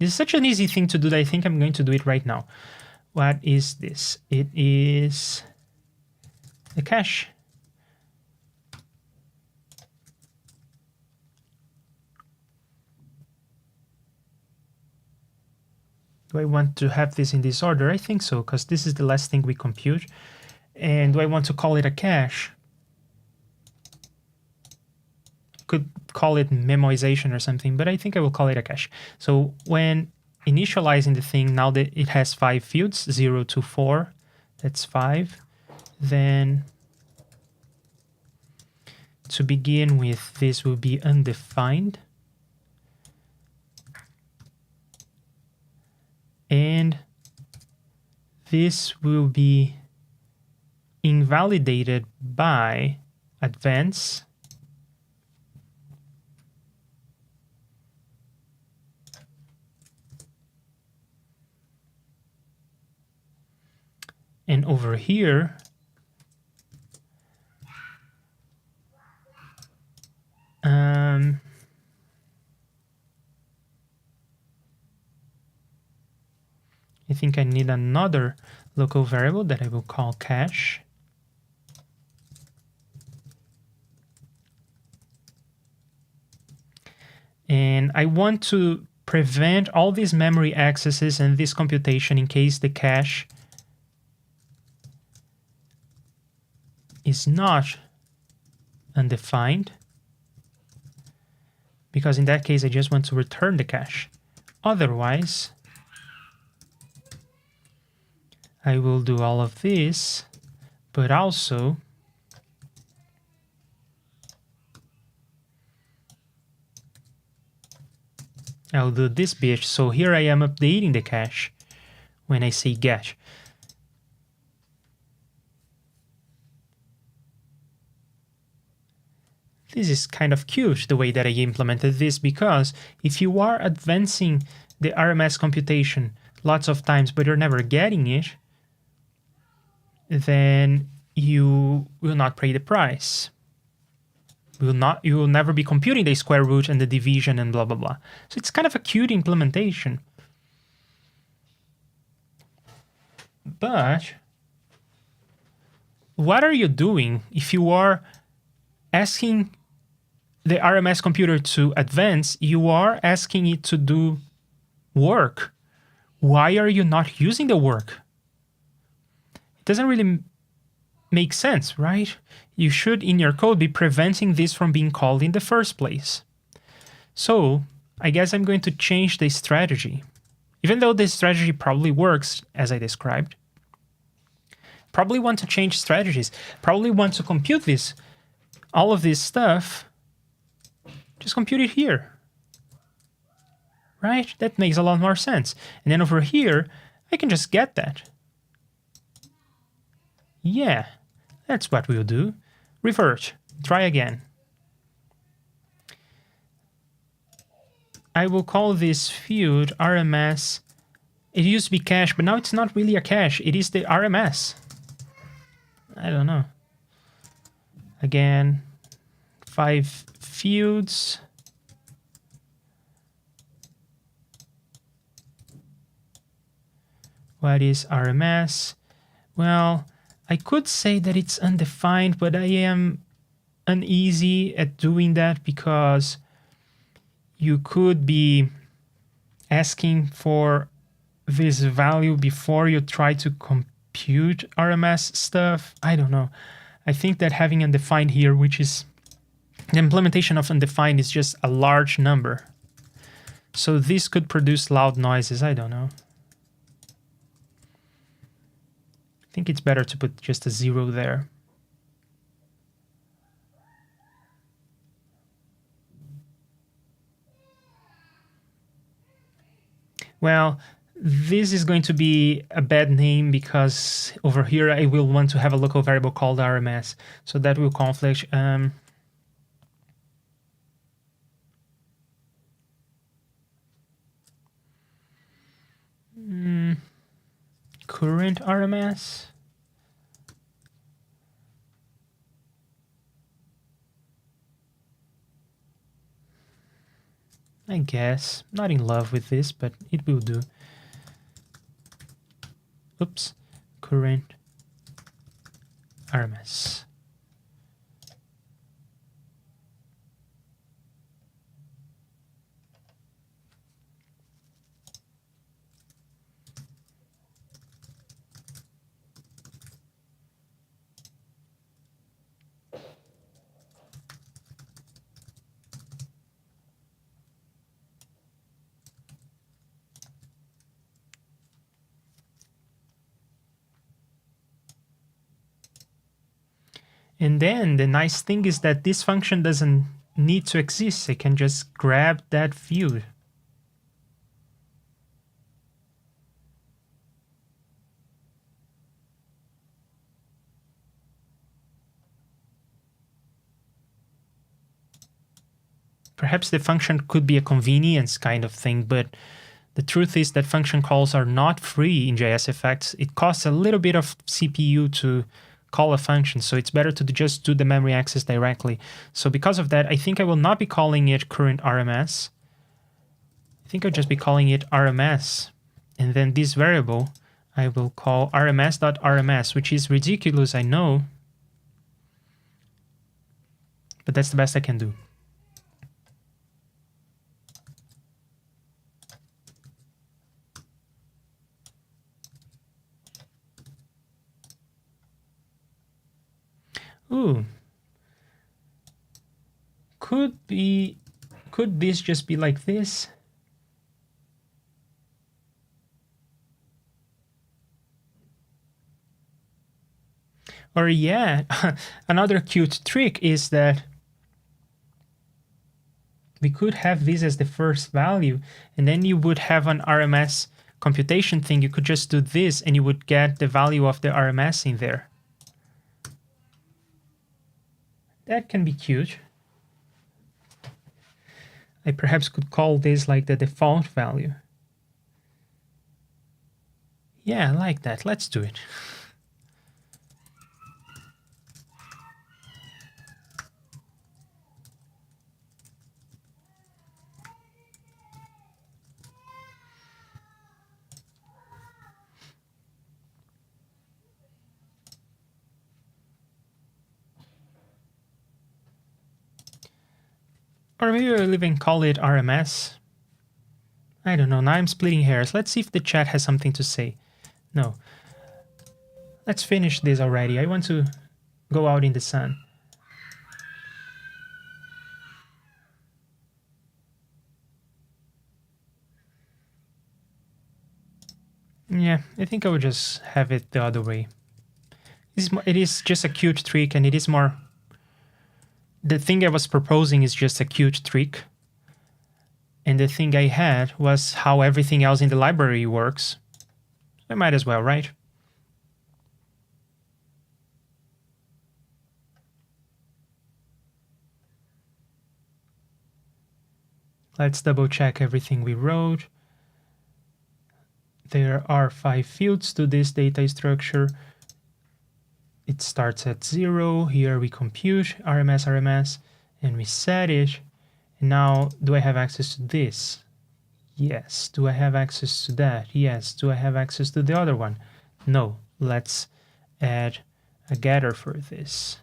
This is such an easy thing to do that I think I'm going to do it right now. What is this? It is the cache. Do I want to have this in this order? I think so, because this is the last thing we compute. And do I want to call it a cache? Could call it memoization or something, but I think I will call it a cache. So when initializing the thing, now that it has 5 fields, 0 to 4, that's 5. Then to begin with, this will be undefined. And this will be invalidated by advance and over here I think I need another local variable that I will call cache. And I want to prevent all these memory accesses and this computation in case the cache is not undefined, because in that case I just want to return the cache. Otherwise, I will do all of this, but also I'll do this bitch. So here I am updating the cache when I say get. This is kind of cute, the way that I implemented this, because if you are advancing the RMS computation lots of times, but you're never getting it, then you will not pay the price. You will never be computing the square root and the division and blah, blah, blah. So it's kind of a cute implementation. But what are you doing if you are asking the RMS computer to advance? You are asking it to do work. Why are you not using the work? It doesn't really make sense, right? You should, in your code, be preventing this from being called in the first place. So I guess I'm going to change the strategy. Even though this strategy probably works, as I described, probably want to change strategies, probably want to compute this, all of this stuff, just compute it here, right? That makes a lot more sense. And then over here, I can just get that. Yeah, that's what we'll do. Revert, try again. I will call this field RMS. It used to be cache, but now it's not really a cache. It is the RMS. I don't know. Again, 5 fields. What is RMS? Well, I could say that it's undefined, but I am uneasy at doing that because you could be asking for this value before you try to compute RMS stuff. I don't know. I think that having undefined here, which is the implementation of undefined, is just a large number. So this could produce loud noises. I don't know. I think it's better to put just a 0 there. Well, this is going to be a bad name because over here I will want to have a local variable called RMS. So that will conflict. current RMS. I guess. Not in love with this, but it will do. Oops. Current RMS. And then the nice thing is that this function doesn't need to exist. I can just grab that view. Perhaps the function could be a convenience kind of thing, but the truth is that function calls are not free in JSFX. It costs a little bit of CPU to call a function, so it's better to just do the memory access directly. So because of that, I think I will not be calling it current RMS. I think I'll just be calling it RMS. And then this variable, I will call rms.rms, which is ridiculous, I know. But that's the best I can do. Ooh. Could this just be like this? Or yeah, another cute trick is that we could have this as the first value, and then you would have an RMS computation thing. You could just do this and you would get the value of the RMS in there. That can be cute. I perhaps could call this like the default value. Yeah, I like that. Let's do it. Or maybe we'll even call it RMS. I don't know, now I'm splitting hairs. Let's see if the chat has something to say. No. Let's finish this already. I want to go out in the sun. Yeah, I think I would just have it the other way. It is just a cute trick, and it is more... The thing I was proposing is just a cute trick. And the thing I had was how everything else in the library works. I might as well, right? Let's double check everything we wrote. There are 5 fields to this data structure. It starts at 0. Here we compute RMS, and we set it. And now, do I have access to this? Yes. Do I have access to that? Yes. Do I have access to the other one? No. Let's add a getter for this.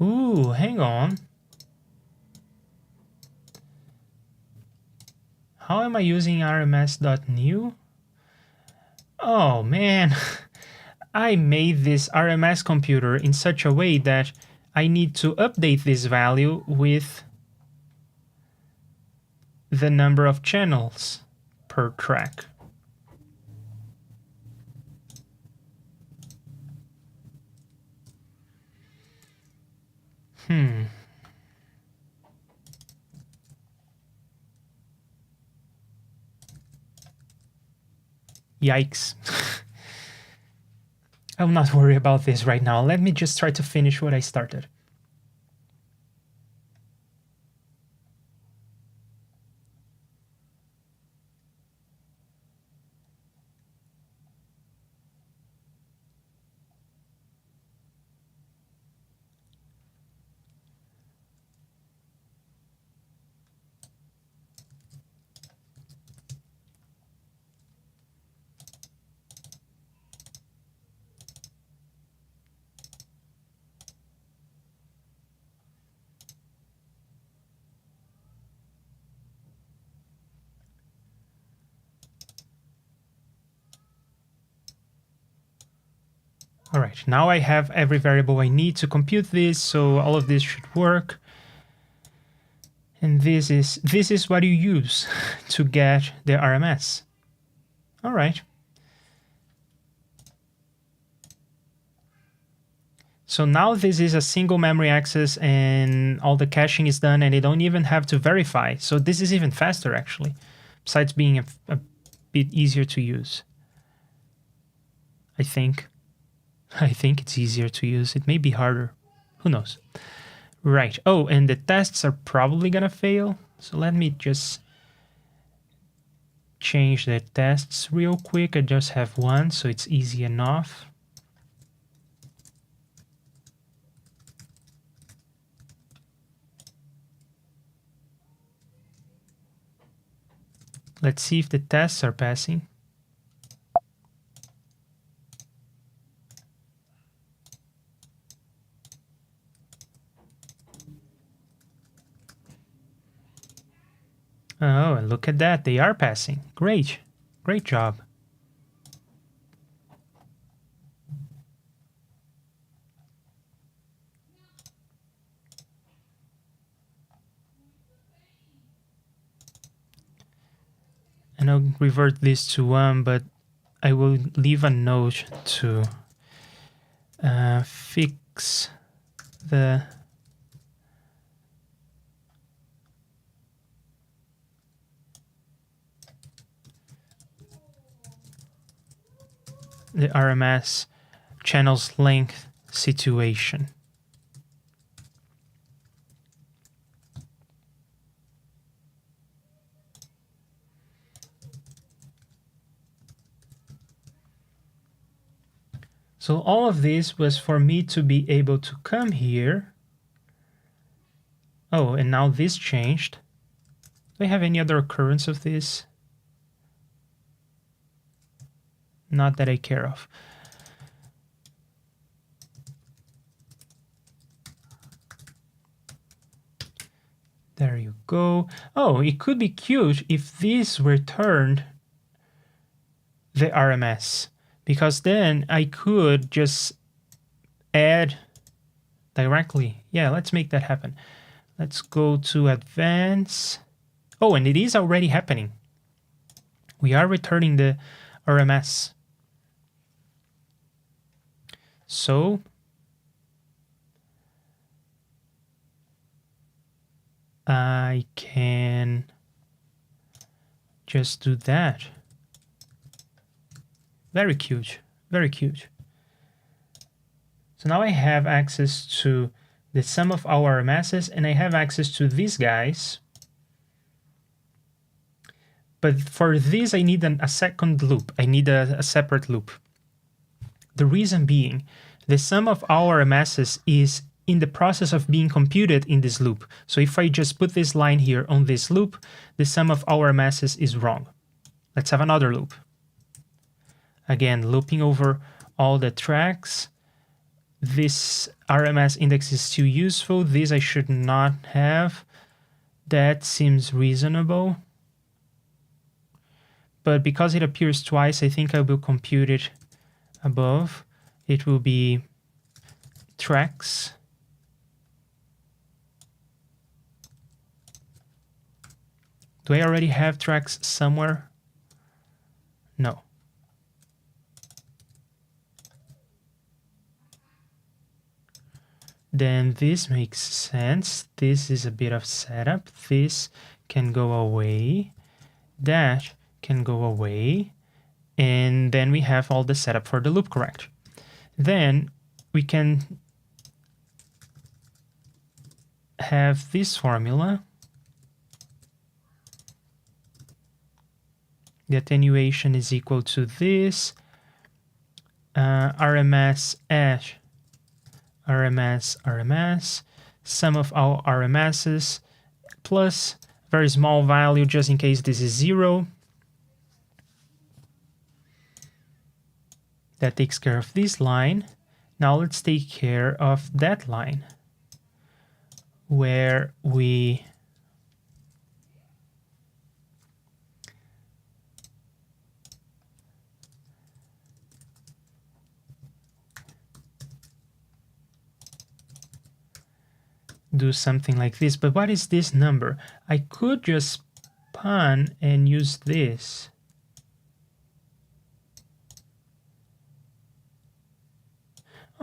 Ooh, hang on. How am I using rms.new? Oh man, I made this RMS computer in such a way that I need to update this value with the number of channels per track. Yikes. I will not worry about this right now. Let me just try to finish what I started. All right, now I have every variable I need to compute this, so all of this should work. And this is what you use to get the RMS. All right. So now this is a single memory access and all the caching is done and they don't even have to verify. So this is even faster actually, besides being a bit easier to use. I think it's easier to use. It may be harder. Who knows? Right. Oh, and the tests are probably gonna fail. So let me just change the tests real quick. I just have one, so it's easy enough. Let's see if the tests are passing. Oh, and look at that. They are passing. Great. Great job. And I'll revert this to 1, but I will leave a note to fix the RMS channel's length situation. So all of this was for me to be able to come here. Oh, and now this changed. Do I have any other occurrence of this? Not that I care of. There you go. Oh, it could be cute if this returned the RMS, because then I could just add directly. Yeah, let's make that happen. Let's go to advance. Oh, and it is already happening. We are returning the RMS. So I can just do that. Very cute, very cute. So now I have access to the sum of our RMSs, and I have access to these guys. But for this, I need a second loop. I need a separate loop. The reason being, the sum of our RMSs is in the process of being computed in this loop. So if I just put this line here on this loop, the sum of our RMSs is wrong. Let's have another loop. Again, looping over all the tracks. This RMS index is still useful. This I should not have. That seems reasonable. But because it appears twice, I think I will compute it above. It will be tracks. Do I already have tracks somewhere? No. Then this makes sense. This is a bit of setup. This can go away. That can go away. And then we have all the setup for the loop correct. Then we can have this formula. The attenuation is equal to this RMS ash RMS sum of all RMSs plus very small value just in case this is 0. That takes care of this line. Now let's take care of that line where we do something like this. But what is this number? I could just pun and use this.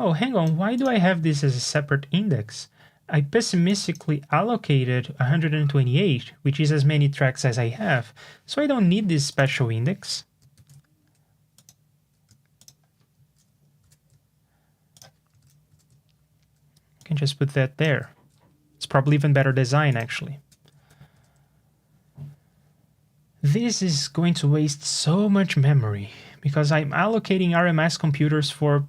Oh, hang on, why do I have this as a separate index? I pessimistically allocated 128, which is as many tracks as I have, so I don't need this special index. I can just put that there. It's probably even better design, actually. This is going to waste so much memory because I'm allocating RMS computers for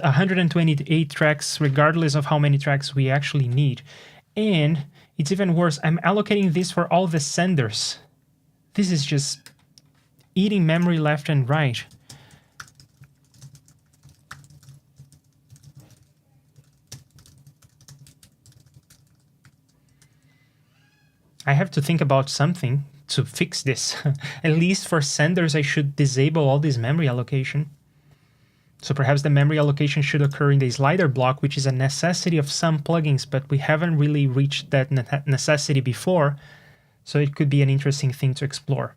128 tracks regardless of how many tracks we actually need. And it's even worse, I'm allocating this for all the senders. This is just eating memory left and right. I have to think about something to fix this. At least for senders, I should disable all this memory allocation. So perhaps the memory allocation should occur in the slider block, which is a necessity of some plugins, but we haven't really reached that necessity before. So it could be an interesting thing to explore.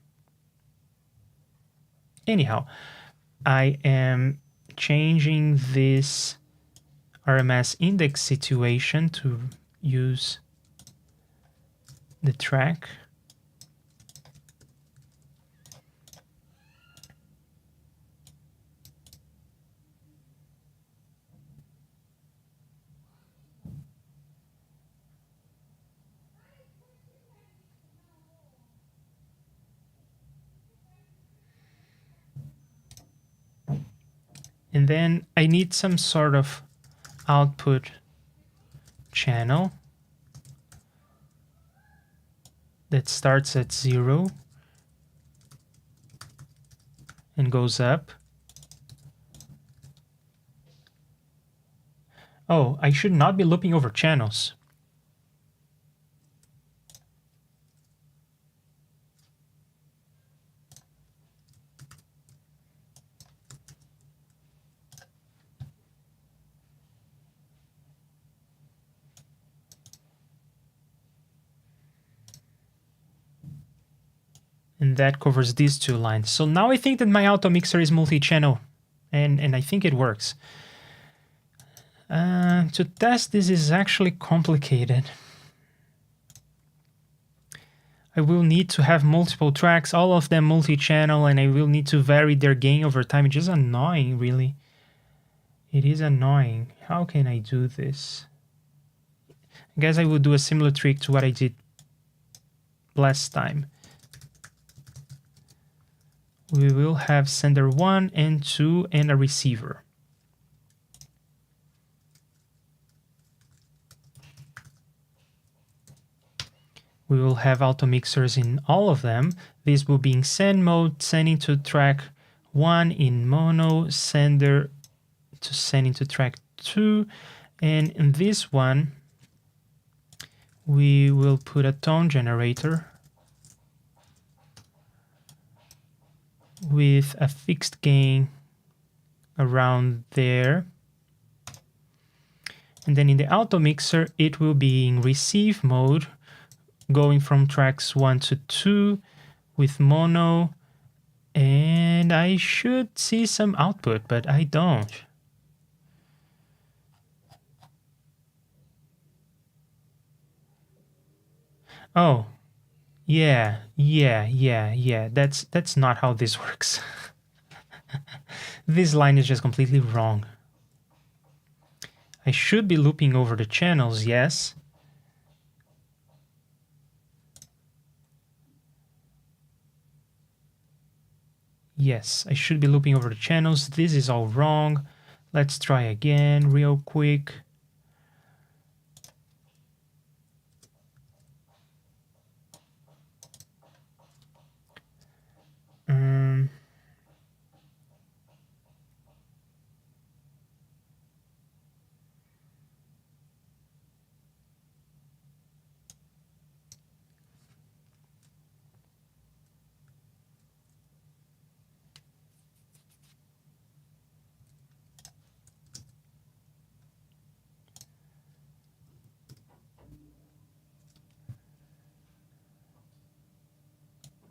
Anyhow, I am changing this RMS index situation to use the track. And then I need some sort of output channel that starts at 0 and goes up. Oh, I should not be looping over channels. And that covers these two lines. So now I think that my Automixer is multi-channel, and I think it works. To test this is actually complicated. I will need to have multiple tracks, all of them multi-channel, and I will need to vary their gain over time. It's just annoying, really. It is annoying. How can I do this? I guess I will do a similar trick to what I did last time. We will have sender 1 and 2 and a receiver. We will have automixers in all of them. This will be in send mode, sending to track 1 in mono, sender to sending to track 2. And in this one, we will put a tone generator with a fixed gain around there. And then in the Automixer, it will be in receive mode, going from tracks 1 to 2 with mono. And I should see some output, but I don't. Oh, Yeah. That's not how this works. This line is just completely wrong. I should be looping over the channels, yes. Yes, I should be looping over the channels. This is all wrong. Let's try again real quick.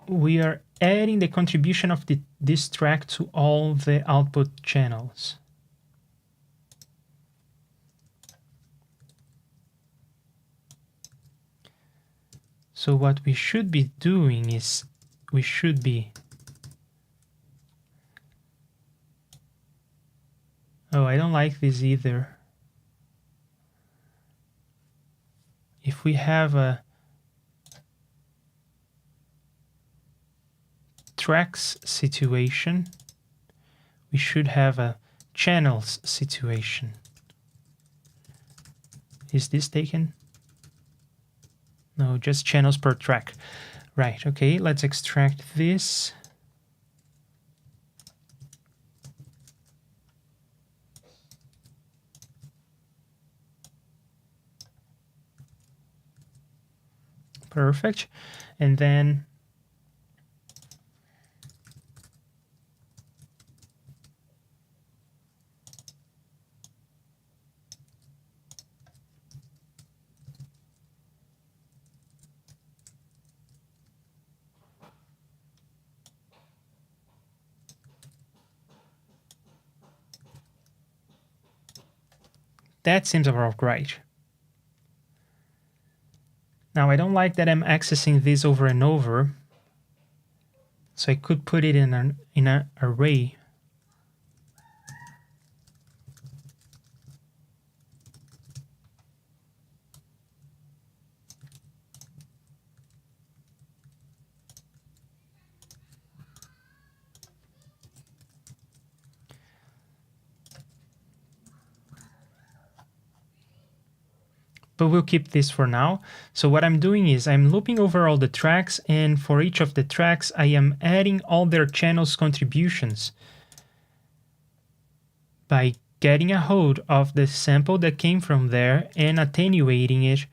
We are adding the contribution of this track to all the output channels. So what we should be doing is we should be... Oh, I don't like this either. If we have a tracks situation, we should have a channels situation. Is this taken? No, just channels per track. Right, okay, let's extract this. Perfect. And then that seems about right. Now, I don't like that I'm accessing this over and over, so I could put it in an array. But we'll keep this for now. So what I'm doing is I'm looping over all the tracks, and for each of the tracks, I am adding all their channels contributions by getting a hold of the sample that came from there and attenuating it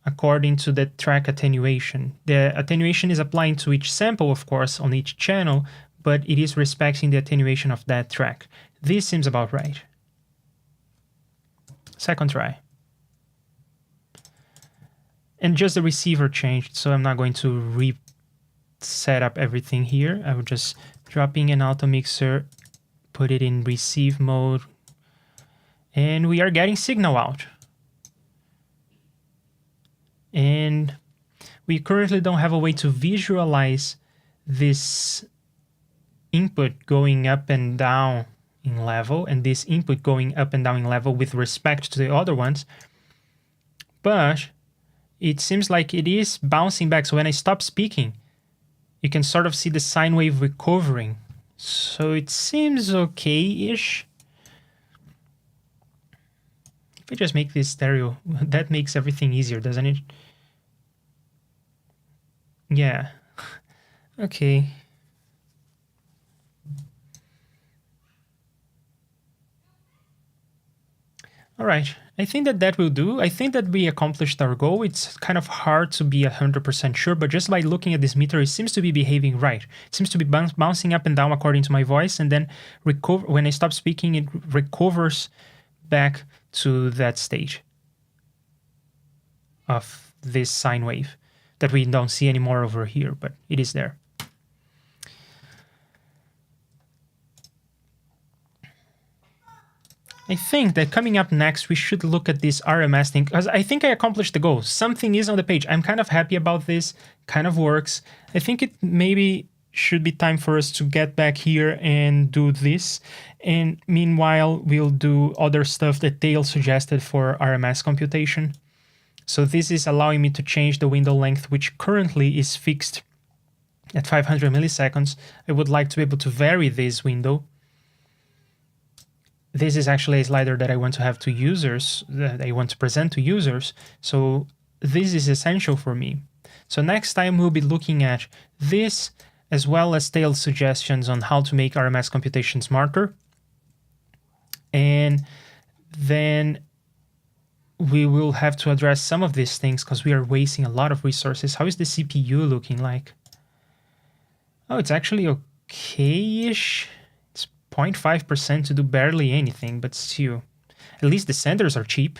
according to the track attenuation. The attenuation is applying to each sample, of course, on each channel, but it is respecting the attenuation of that track. This seems about right. Second try. And just the receiver changed, so I'm not going to reset up everything here. I will just drop in an Automixer, put it in receive mode, and we are getting signal out. And we currently don't have a way to visualize this input going up and down in level, and this input going up and down in level with respect to the other ones. But it seems like it is bouncing back. So when I stop speaking, you can sort of see the sine wave recovering. So it seems okay-ish. If I just make this stereo, that makes everything easier, doesn't it? Yeah. Okay. All right. I think that will do. I think that we accomplished our goal. It's kind of hard to be 100% sure, but just by looking at this meter, it seems to be behaving right. It seems to be bouncing up and down according to my voice, and then when I stop speaking, it recovers back to that stage of this sine wave that we don't see anymore over here, but it is there. I think that coming up next, we should look at this RMS thing, because I think I accomplished the goal. Something is on the page. I'm kind of happy about this, kind of works. I think it maybe should be time for us to get back here and do this. And meanwhile, we'll do other stuff that Dale suggested for RMS computation. So this is allowing me to change the window length, which currently is fixed at 500 milliseconds. I would like to be able to vary this window. This is actually a slider that I want to have to users, that I want to present to users. So this is essential for me. So next time we'll be looking at this, as well as Dale's suggestions on how to make RMS computation smarter. And then we will have to address some of these things because we are wasting a lot of resources. How is the CPU looking like? Oh, it's actually okay-ish. 0.5% to do barely anything, but still. At least the centers are cheap.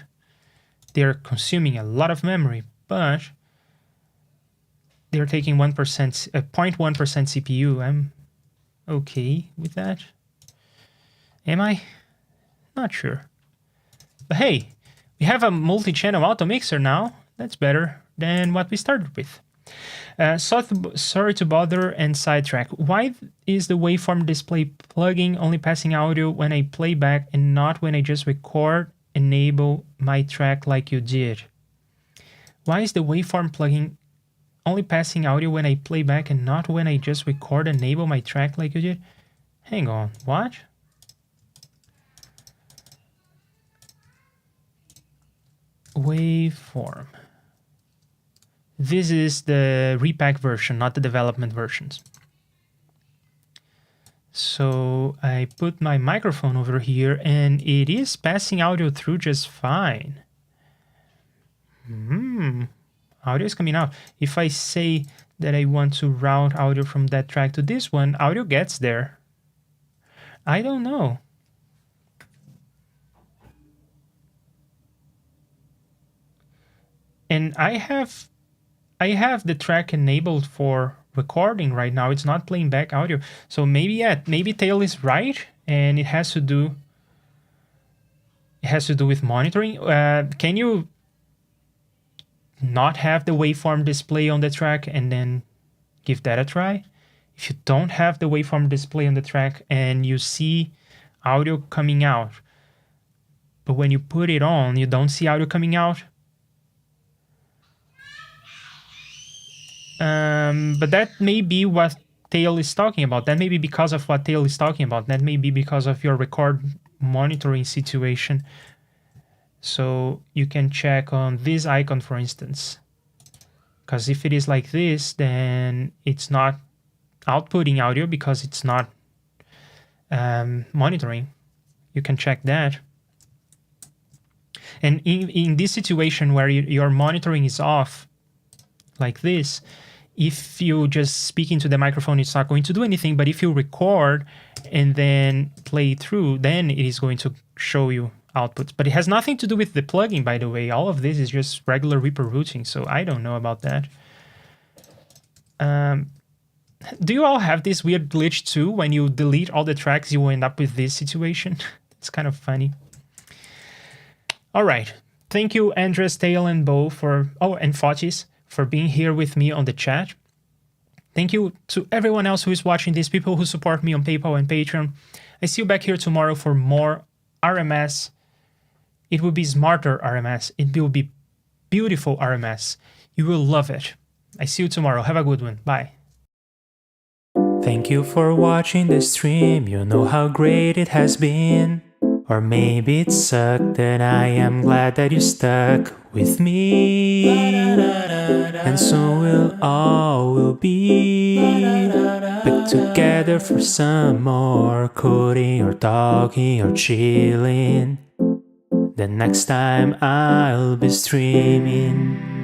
They're consuming a lot of memory, but they're taking 0.1% CPU. I'm okay with that. Am I? Not sure. But hey, we have a multi-channel Automixer now. That's better than what we started with. Sorry to bother and sidetrack. Why is the waveform display plugin only passing audio when I play back and not when I just record, enable my track like you did? Why is the waveform plugin only passing audio when I play back and not when I just record, enable my track like you did? Hang on, what? Waveform. This is the repack version, not the development versions. So I put my microphone over here and it is passing audio through just fine. Audio is coming out. If I say that I want to route audio from that track to this one, audio gets there. I don't know. And I have the track enabled for recording right now. It's not playing back audio. So maybe, yeah, maybe Tail is right and it has to do with monitoring. Can you not have the waveform display on the track and then give that a try? If you don't have the waveform display on the track and you see audio coming out, but when you put it on, you don't see audio coming out, but that may be what Tail is talking about. That may be because of what Tail is talking about. That may be because of your record monitoring situation. So you can check on this icon, for instance. Because if it is like this, then it's not outputting audio because it's not monitoring. You can check that. And in this situation where your monitoring is off, like this, if you just speak into the microphone, it's not going to do anything. But if you record and then play through, then it is going to show you outputs. But it has nothing to do with the plugin, by the way. All of this is just regular Reaper routing, so I don't know about that. Do you all have this weird glitch too? When you delete all the tracks, you end up with this situation. It's kind of funny. All right. Thank you, Andres, Tail, and Bo and Fotis, for being here with me on the chat. Thank you to everyone else who is watching this, people who support me on PayPal and Patreon. I see you back here tomorrow for more RMS. It will be smarter RMS. It will be beautiful RMS. You will love it. I see you tomorrow. Have a good one. Bye. Thank you for watching the stream. You know how great it has been. Or maybe it sucked, and I am glad that you stuck with me. And so we'll all be back together for some more coding or talking or chilling. The next time I'll be streaming.